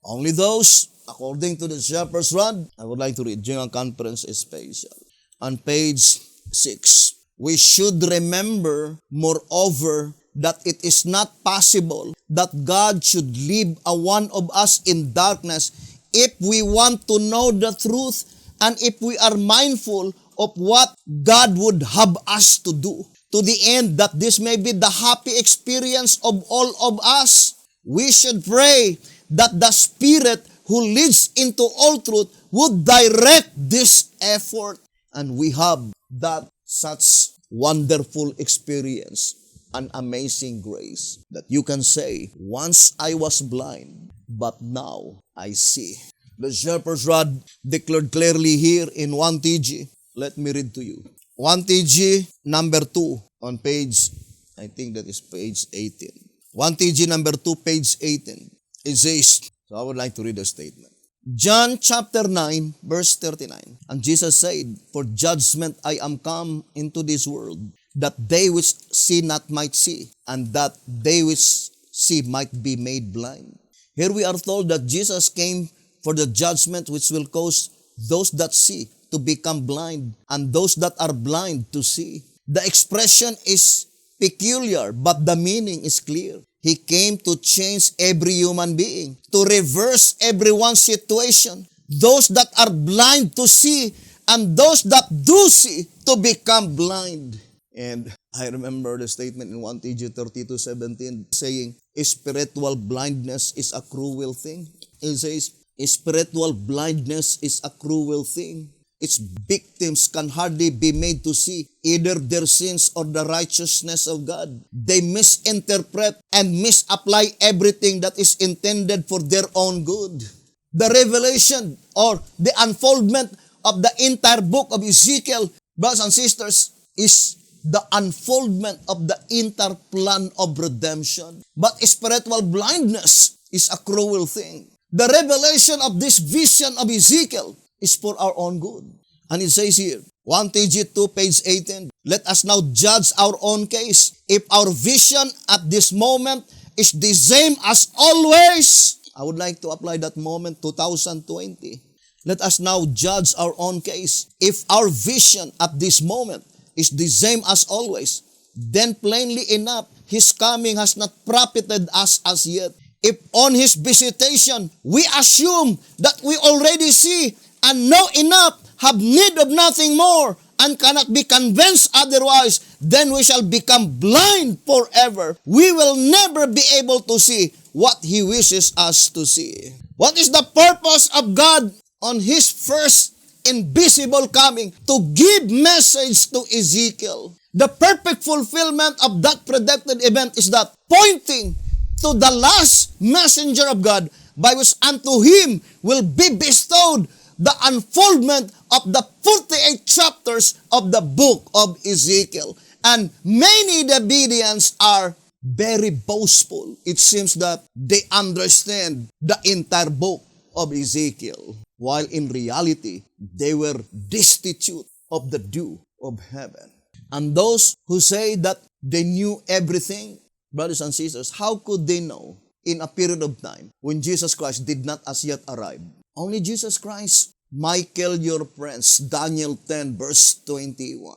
Only those, according to the shepherd's rod, I would like to read General Conference Special. On page 6, we should remember, moreover, that it is not possible that God should leave a one of us in darkness if we want to know the truth and if we are mindful of what God would have us to do. To the end that this may be the happy experience of all of us, we should pray that the Spirit who leads into all truth would direct this effort. And we have that such wonderful experience, an amazing grace, that you can say, once I was blind, but now I see. The shepherd's rod declared clearly here in 1 TG. Let me read to you. 1 TG number 2 on page, I think that is page 18. 1 TG number 2, page 18. It says, so I would like to read the statement. John chapter 9, verse 39. And Jesus said, for judgment I am come into this world, that they which see not might see, and that they which see might be made blind. Here we are told that Jesus came for the judgment which will cause those that see to become blind, and those that are blind to see. The expression is peculiar, but the meaning is clear. He came to change every human being, to reverse everyone's situation. Those that are blind to see, and those that do see to become blind. And I remember the statement in 1 TG 32:17 saying, spiritual blindness is a cruel thing. It says, spiritual blindness is a cruel thing. Its victims can hardly be made to see either their sins or the righteousness of God. They misinterpret and misapply everything that is intended for their own good. The revelation or the unfoldment of the entire book of Ezekiel, brothers and sisters, is the unfoldment of the entire plan of redemption. But spiritual blindness is a cruel thing. The revelation of this vision of Ezekiel is for our own good. And it says here, 1 TG 2, page 18, let us now judge our own case. If our vision at this moment is the same as always, I would like to apply that moment 2020. Let us now judge our own case. If our vision at this moment is the same as always, then plainly enough, His coming has not profited us as yet. If on His visitation, we assume that we already see and know enough, have need of nothing more, and cannot be convinced otherwise, then we shall become blind forever. We will never be able to see what He wishes us to see. What is the purpose of God on His first invisible coming? To give message to Ezekiel. The perfect fulfillment of that predicted event is that pointing to the last messenger of God, by which unto Him will be bestowed the unfoldment of the 48 chapters of the book of Ezekiel. And many Davidians are very boastful. It seems that they understand the entire book of Ezekiel, while in reality, they were destitute of the dew of heaven. And those who say that they knew everything, brothers and sisters, how could they know in a period of time when Jesus Christ did not as yet arrive? Only Jesus Christ. Michael, your friends, Daniel 10, verse 21.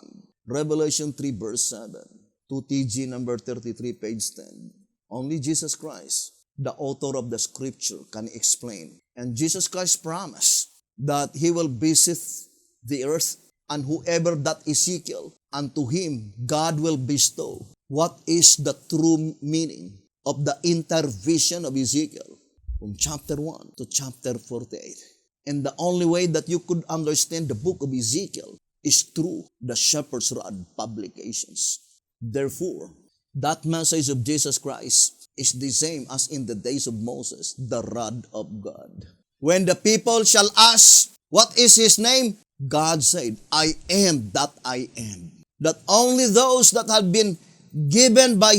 Revelation 3, verse 7. 2 TG number 33, page 10. Only Jesus Christ, the author of the scripture, can explain. And Jesus Christ promised that He will visit the earth, and whoever that Ezekiel, unto him God will bestow. What is the true meaning of the entire vision of Ezekiel from chapter 1 to chapter 48? And the only way that you could understand the book of Ezekiel is through the Shepherd's Rod publications. Therefore, that message of Jesus Christ is the same as in the days of Moses, the rod of God. When the people shall ask, what is His name? God said, I am that I am. That only those that have been given by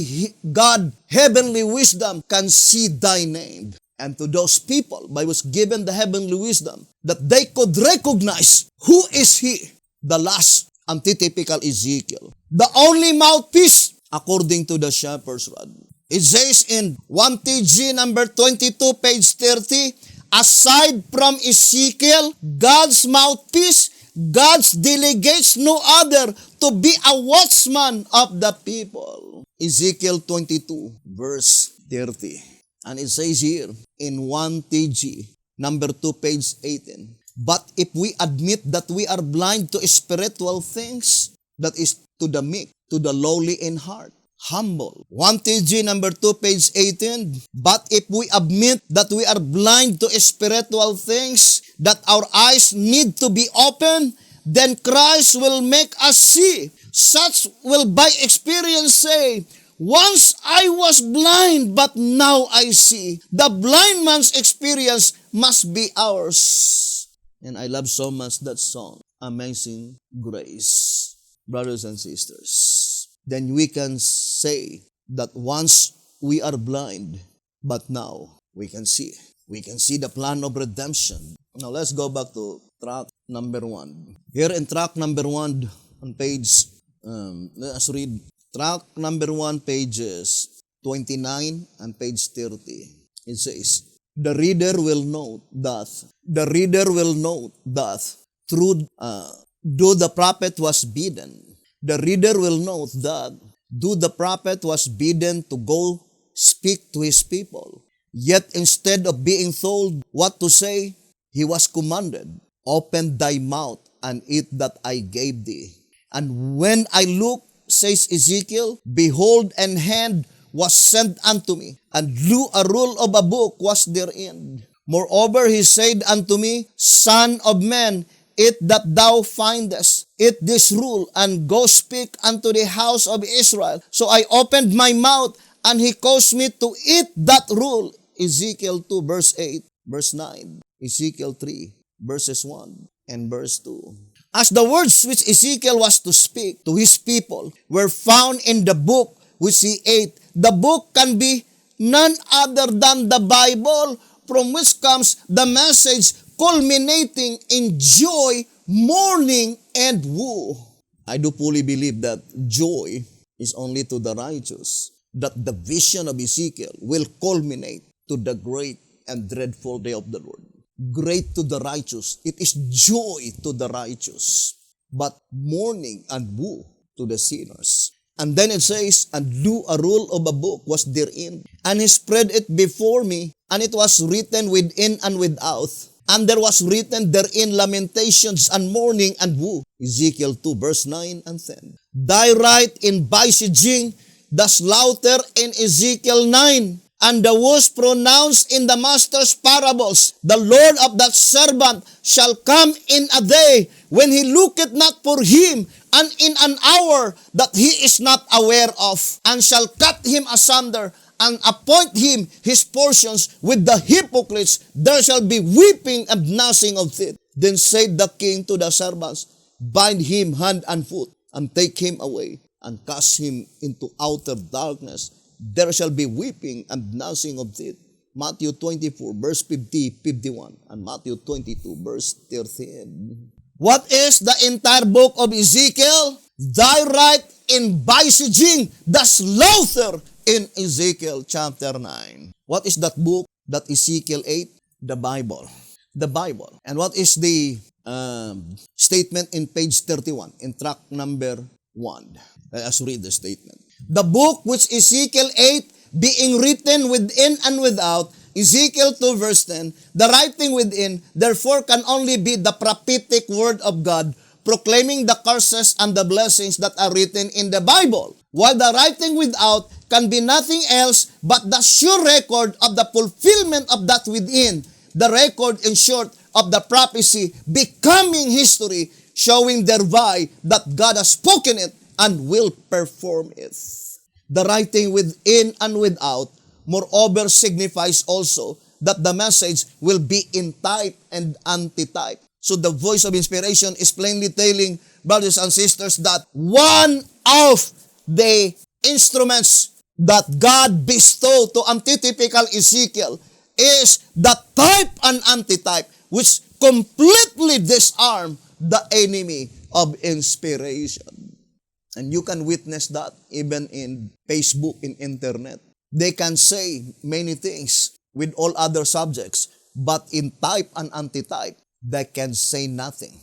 God heavenly wisdom can see thy name. And to those people, by was given the heavenly wisdom, that they could recognize who is He, the last antitypical Ezekiel, the only mouthpiece according to the shepherd's rod. It says in 1 TG number 22, page 30, Aside from Ezekiel, God's mouthpiece, God's delegates no other to be a watchman of the people. Ezekiel 22, verse 30. And it says here, in 1 TG, number 2, page 18, but if we admit that we are blind to spiritual things, that is to the meek, to the lowly in heart, humble. 1 TG number 2, page 18. But if we admit that we are blind to spiritual things, that our eyes need to be open, then Christ will make us see. Such will by experience say, once I was blind, but now I see. The blind man's experience must be ours. And I love so much that song, Amazing Grace. Brothers and sisters, then we can say that once we are blind, but now we can see. We can see the plan of redemption. Now let's go back to track number 1. Here in track number 1 on page, let us read track number 1, pages 29 and page 30. It says, the reader will note that through though the prophet was bidden. The reader will note that though the prophet was bidden to go speak to his people, yet instead of being told what to say, he was commanded, open thy mouth and eat that I gave thee. And when I looked, says Ezekiel, behold, an hand was sent unto me, and lo, a roll of a book was therein. Moreover, he said unto me, Son of man, eat that thou findest, eat this rule, and go speak unto the house of Israel. So I opened my mouth, and he caused me to eat that rule. Ezekiel 2, verse 8, verse 9. Ezekiel 3, verses 1 and verse 2. As the words which Ezekiel was to speak to his people were found in the book which he ate, the book can be none other than the Bible, from which comes the message culminating in joy, mourning, and woe. I do fully believe that joy is only to the righteous, that the vision of Ezekiel will culminate to the great and dreadful day of the Lord. Great to the righteous, it is joy to the righteous, but mourning and woe to the sinners. And then it says, and lo, a roll of a book was therein, and he spread it before me, and it was written within and without, and there was written therein lamentations and mourning and woe. Ezekiel 2, verse 9 and 10. Thy right in besieging the slaughter in Ezekiel 9, and the words pronounced in the master's parables, the Lord of that servant shall come in a day when he looketh not for him, and in an hour that he is not aware of, and shall cut him asunder, and appoint him his portions with the hypocrites. There shall be weeping and gnashing of teeth. Then said the king to the servants, bind him hand and foot, and take him away, and cast him into outer darkness. There shall be weeping and gnashing of teeth. Matthew 24, verse 51, and Matthew 22, verse 13. What is the entire book of Ezekiel? Thy right in besieging the slaughter in Ezekiel chapter 9. What is that book that Ezekiel ate? The Bible. The Bible. And what is the statement in page 31 in track number 1? Let us read the statement. The book which Ezekiel ate, being written within and without, Ezekiel 2 verse 10, the writing within, therefore can only be the prophetic word of God, proclaiming the curses and the blessings that are written in the Bible, while the writing without can be nothing else but the sure record of the fulfillment of that within, the record, in short, of the prophecy becoming history, showing thereby that God has spoken it and will perform it. The writing within and without, moreover, signifies also that the message will be in type and antitype. So the voice of inspiration is plainly telling, brothers and sisters, that one of the instruments that God bestowed to antitypical Ezekiel is the type and antitype, which completely disarm the enemy of inspiration. And you can witness that even in Facebook, in internet. They can say many things with all other subjects, but in type and antitype, they can say nothing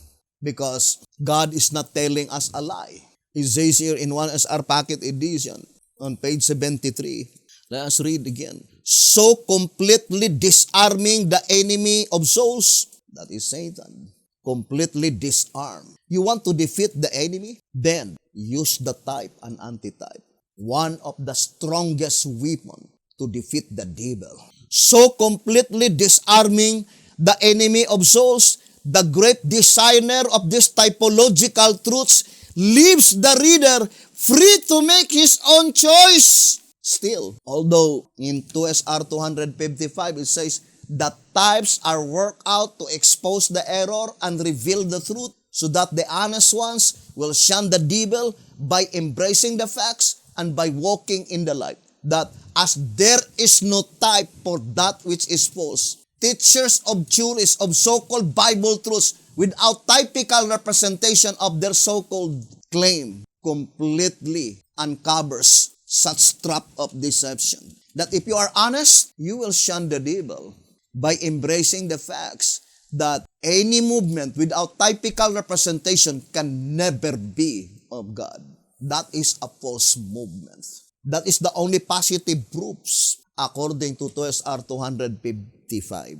because God is not telling us a lie. It says here in 1SR Packet Edition on page 73, let us read again. So completely disarming the enemy of souls, that is Satan, completely disarm. You want to defeat the enemy? Then use the type and antitype, one of the strongest weapons to defeat the devil. So completely disarming the enemy of souls, the great designer of these typological truths leaves the reader free to make his own choice. Still, although in 2SR 255 it says the types are worked out to expose the error and reveal the truth so that the honest ones will shun the devil by embracing the facts and by walking in the light. That as there is no type for that which is false, teachers of theories of so-called Bible truths without typical representation of their so-called claim completely uncovers such trap of deception. That if you are honest, you will shun the devil by embracing the facts that any movement without typical representation can never be of God. That is a false movement. That is the only positive proofs according to 2SR 255,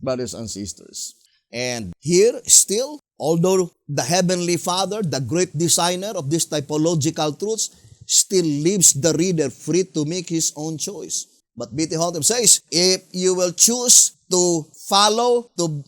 brothers and sisters. And here still, although the Heavenly Father, the great designer of these typological truths, still leaves the reader free to make his own choice. But B.T. Houghton says, if you will choose to follow, to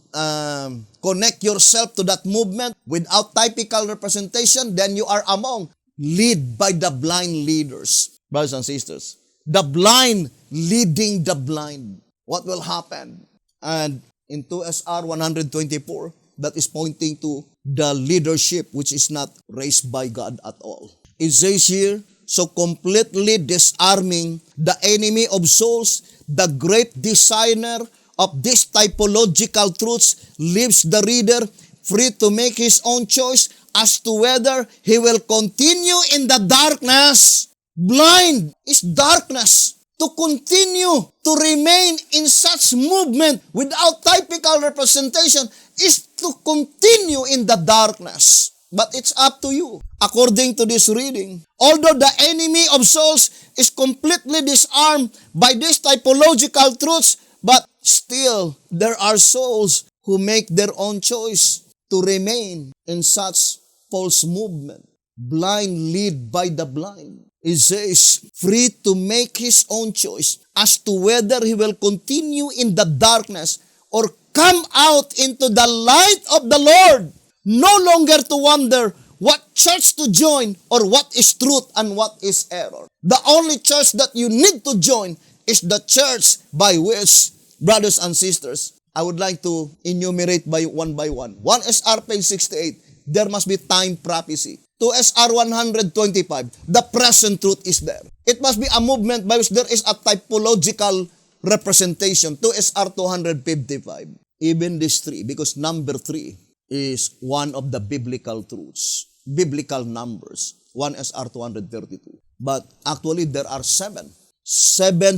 connect yourself to that movement without typical representation, then you are among lead by the blind leaders. Brothers and sisters, the blind leading the blind. What will happen? And in 2SR 124, that is pointing to the leadership which is not raised by God at all. It says here, so completely disarming the enemy of souls, the great designer of these typological truths leaves the reader free to make his own choice as to whether he will continue in the darkness. Blind is darkness. To continue to remain in such movement without typical representation is to continue in the darkness. But it's up to you. According to this reading, although the enemy of souls is completely disarmed by these typological truths, but still there are souls who make their own choice to remain in such false movement. Blind lead by the blind. It says, free to make his own choice as to whether he will continue in the darkness or come out into the light of the Lord. No longer to wonder what church to join or what is truth and what is error. The only church that you need to join is the church by which, brothers and sisters, I would like to enumerate by one. 1SR page 68, there must be time prophecy. 2SR 125, the present truth is there. It must be a movement by which there is a typological representation. 2SR 255. Even this 3, because number 3 is one of the biblical truths, biblical numbers, 1SR 232. But actually there are 7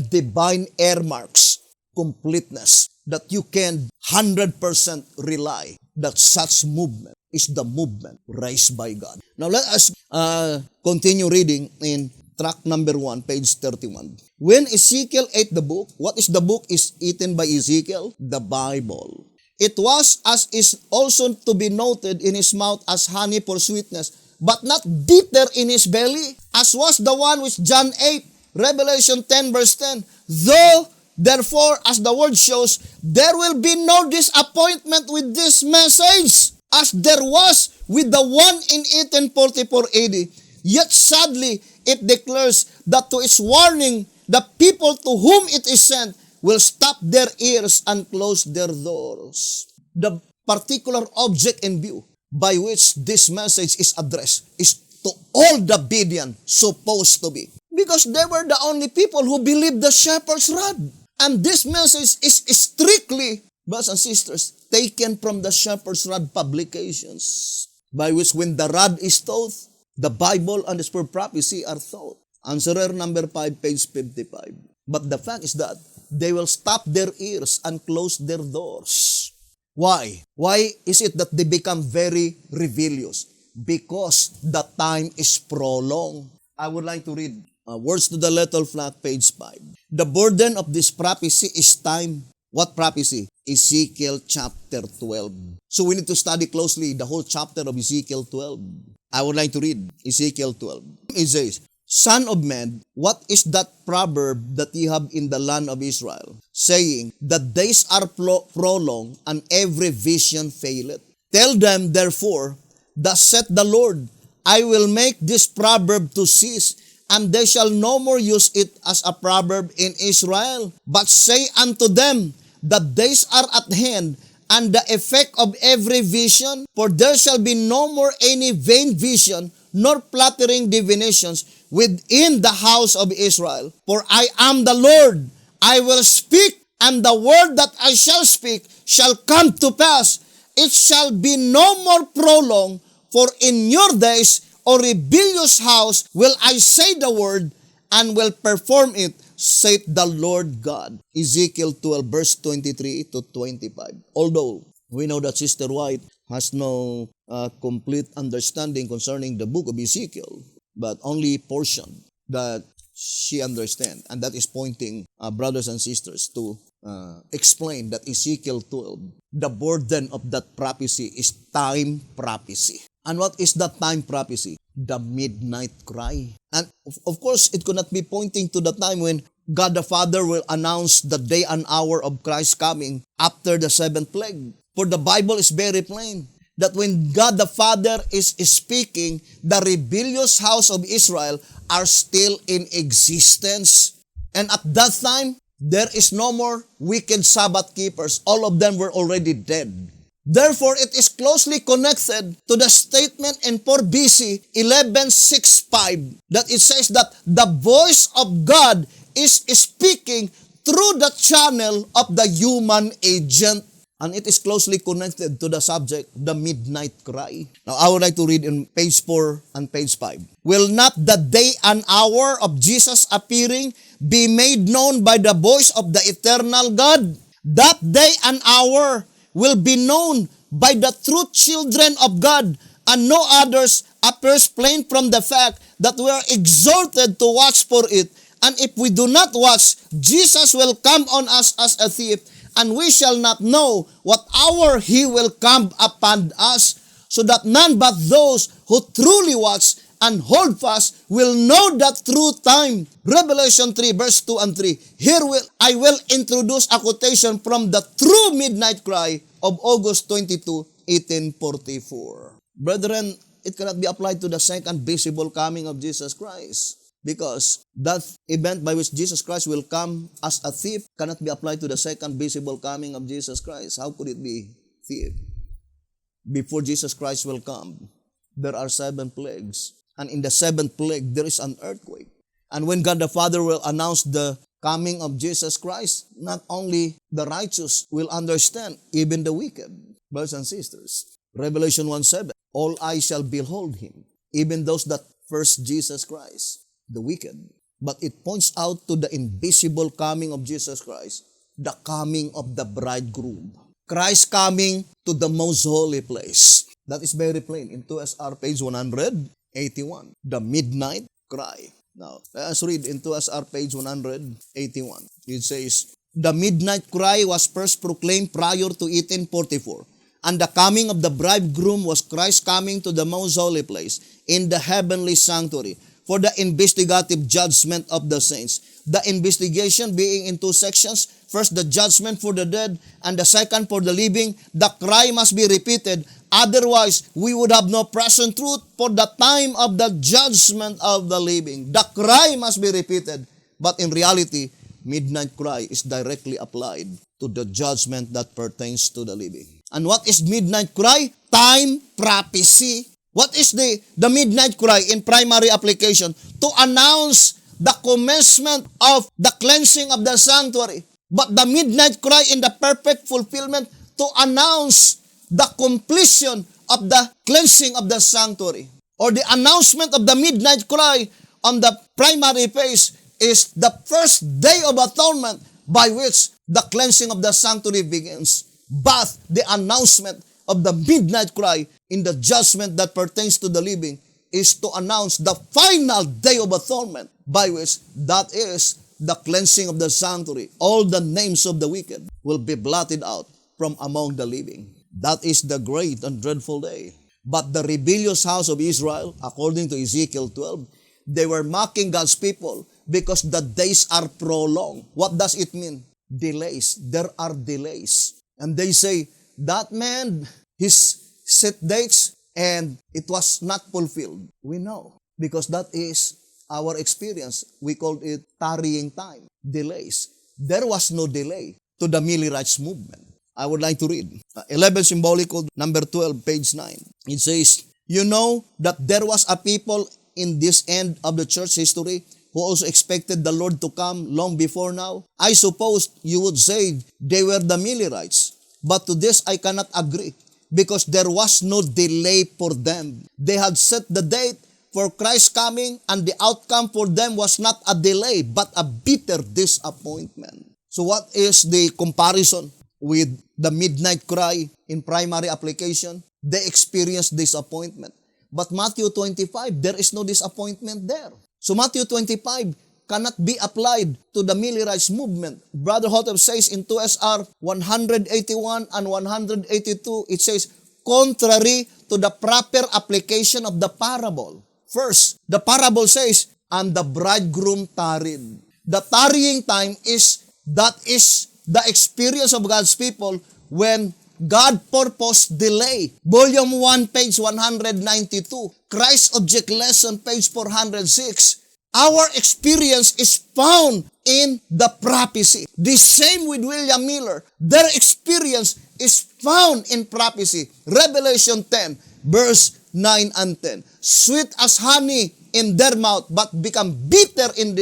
divine earmarks, completeness, that you can 100% rely that such movement is the movement raised by God. Now let us continue reading in tract number 1, page 31. When Ezekiel ate the book, what is the book is eaten by Ezekiel? The Bible. It was, as is also to be noted in his mouth, as honey for sweetness, but not bitter in his belly, as was the one which John ate, Revelation 10 verse 10. Though, therefore, as the word shows, there will be no disappointment with this message, as there was with the one in 1844 AD. Yet sadly, it declares that to its warning, the people to whom it is sent will stop their ears and close their doors. The particular object in view by which this message is addressed is to all the Bedean supposed to be. Because they were the only people who believed the shepherd's rod. And this message is strictly, brothers and sisters, taken from the shepherd's rod publications, by which when the rod is taught, the Bible and the Spirit prophecy are taught. Answerer number 5, page 55. But the fact is that they will stop their ears and close their doors. Why? Why is it that they become very rebellious? Because the time is prolonged. I would like to read Words to the Little Flock, page 5. The burden of this prophecy is time. What prophecy? Ezekiel chapter 12. So we need to study closely the whole chapter of Ezekiel 12. I would like to read Ezekiel 12. It says, Son of man, what is that proverb that you have in the land of Israel, saying, the days are prolonged, and every vision faileth? Tell them, therefore, thus saith the Lord, I will make this proverb to cease, and they shall no more use it as a proverb in Israel. But say unto them, the days are at hand, and the effect of every vision, for there shall be no more any vain vision, nor flattering divinations within the house of Israel. For I am the Lord, I will speak, and the word that I shall speak shall come to pass. It shall be no more prolonged, for in your days, O rebellious house, will I say the word, and will perform it, saith the Lord God. Ezekiel 12, verse 23 to 25. Although we know that Sister White has no complete understanding concerning the book of Ezekiel, but only portion that she understands. And that is pointing, brothers and sisters, to explain that Ezekiel 12, the burden of that prophecy is time prophecy. And what is that time prophecy? The midnight cry. And of course, it could not be pointing to the time when God the Father will announce the day and hour of Christ's coming after the seventh plague. For the Bible is very plain that when God the Father is speaking, the rebellious house of Israel are still in existence. And at that time, there is no more wicked Sabbath keepers. All of them were already dead. Therefore, it is closely connected to the statement in 4 BC 11:6-5 that it says that the voice of God is speaking through the channel of the human agent. And it is closely connected to the subject, the midnight cry. Now, I would like to read in page 4 and page 5. Will not the day and hour of Jesus appearing be made known by the voice of the eternal God? That day and hour will be known by the true children of God, and no others appears plain from the fact that we are exhorted to watch for it. And if we do not watch, Jesus will come on us as a thief, and we shall not know what hour he will come upon us, so that none but those who truly watch and hold fast will know that true time. Revelation 3 verse 2 and 3. Here I will introduce a quotation from the true midnight cry of August 22, 1844. Brethren, it cannot be applied to the second visible coming of Jesus Christ, because that event by which Jesus Christ will come as a thief cannot be applied to the second visible coming of Jesus Christ. How could it be thief? Before Jesus Christ will come, there are 7 plagues. And in the 7th plague, there is an earthquake. And when God the Father will announce the coming of Jesus Christ, not only the righteous will understand, even the wicked. Brothers and sisters, Revelation 1:7, all eyes shall behold him, even those that first Jesus Christ, the wicked. But it points out to the invisible coming of Jesus Christ, the coming of the bridegroom. Christ coming to the most holy place. That is very plain in 2SR page 181. The midnight cry. Now, let us read in 2SR page 181. It says, the midnight cry was first proclaimed prior to 1844. And the coming of the bridegroom was Christ coming to the most holy place in the heavenly sanctuary for the investigative judgment of the saints. The investigation being in 2 sections. First, the judgment for the dead, and the second for the living. The cry must be repeated. Otherwise, we would have no present truth for the time of the judgment of the living. The cry must be repeated. But in reality, midnight cry is directly applied to the judgment that pertains to the living. And what is midnight cry? Time prophecy. What is the midnight cry in primary application? To announce the commencement of the cleansing of the sanctuary. But the midnight cry in the perfect fulfillment to announce the completion of the cleansing of the sanctuary. Or the announcement of the midnight cry on the primary phase is the first day of atonement, by which the cleansing of the sanctuary begins, but the announcement of the midnight cry in the judgment that pertains to the living is to announce the final day of atonement, by which that is the cleansing of the sanctuary. All the names of the wicked will be blotted out from among the living. That is the great and dreadful day. But the rebellious house of Israel, according to Ezekiel 12, they were mocking God's people because the days are prolonged. What does it mean? Delays. There are delays. And they say, that man, his set dates, and it was not fulfilled. We know, because that is our experience. We called it tarrying time, delays. There was no delay to the Millerites movement. I would like to read 11 symbolical, number 12, page 9. It says, you know that there was a people in this end of the church history who also expected the Lord to come long before now. I suppose you would say they were the Millerites, but to this I cannot agree, because there was no delay for them. They had set the date for Christ's coming, and the outcome for them was not a delay, but a bitter disappointment. So what is the comparison with the midnight cry in primary application? They experienced disappointment. But Matthew 25, there is no disappointment there. So Matthew 25 cannot be applied to the Millerites movement. Brother Hotep says in 2SR 181 and 182, it says, contrary to the proper application of the parable. First, the parable says, and the bridegroom tarried. The tarrying time is the experience of God's people when God purposed delay. Volume 1, page 192. Christ Object Lesson, page 406. Our experience is found in the prophecy. The same with William Miller. Their experience is found in prophecy. Revelation 10, verse 9 and 10. Sweet as honey in their mouth, but become bitter in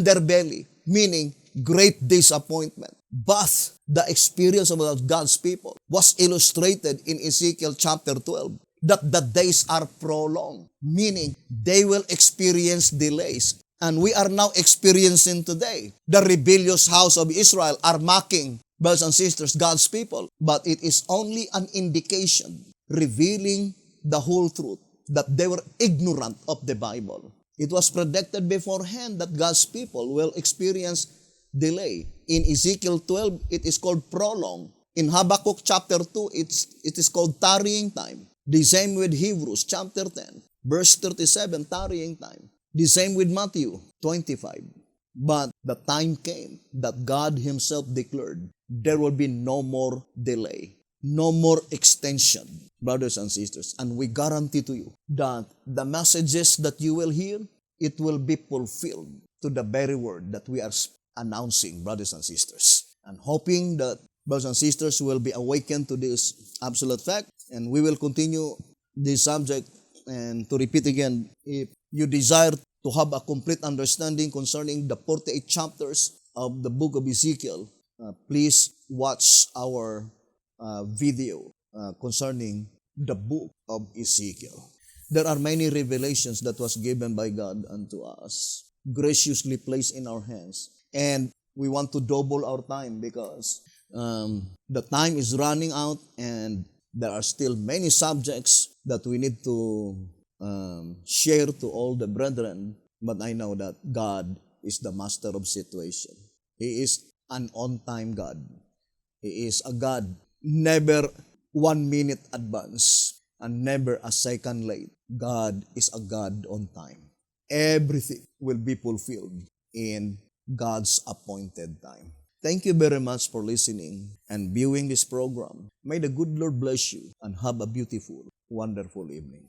their belly. Meaning, great disappointment. But the experience of God's people was illustrated in Ezekiel chapter 12, that the days are prolonged, meaning they will experience delays. And we are now experiencing today. The rebellious house of Israel are mocking, brothers and sisters, God's people. But it is only an indication revealing the whole truth, that they were ignorant of the Bible. It was predicted beforehand that God's people will experience delay. In Ezekiel 12, it is called prolong. In Habakkuk chapter 2, it is called tarrying time. The same with Hebrews chapter 10, verse 37, tarrying time. The same with Matthew 25. But the time came that God Himself declared there will be no more delay, no more extension, brothers and sisters. And we guarantee to you that the messages that you will hear, it will be fulfilled to the very word that we are announcing, brothers and sisters. And hoping that brothers and sisters will be awakened to this absolute fact. And we will continue this subject. And to repeat again, if you desire to have a complete understanding concerning the 48 chapters of the book of Ezekiel, please watch our video concerning the book of Ezekiel. There are many revelations that was given by God unto us, graciously placed in our hands. And we want to double our time because the time is running out and there are still many subjects that we need to share to all the brethren. But I know that God is the master of situation. He is an on-time God. He is a God never 1 minute advance and never a second late. God is a God on time. Everything will be fulfilled in God's appointed time. Thank you very much for listening and viewing this program. May the good Lord bless you and have a beautiful, wonderful evening.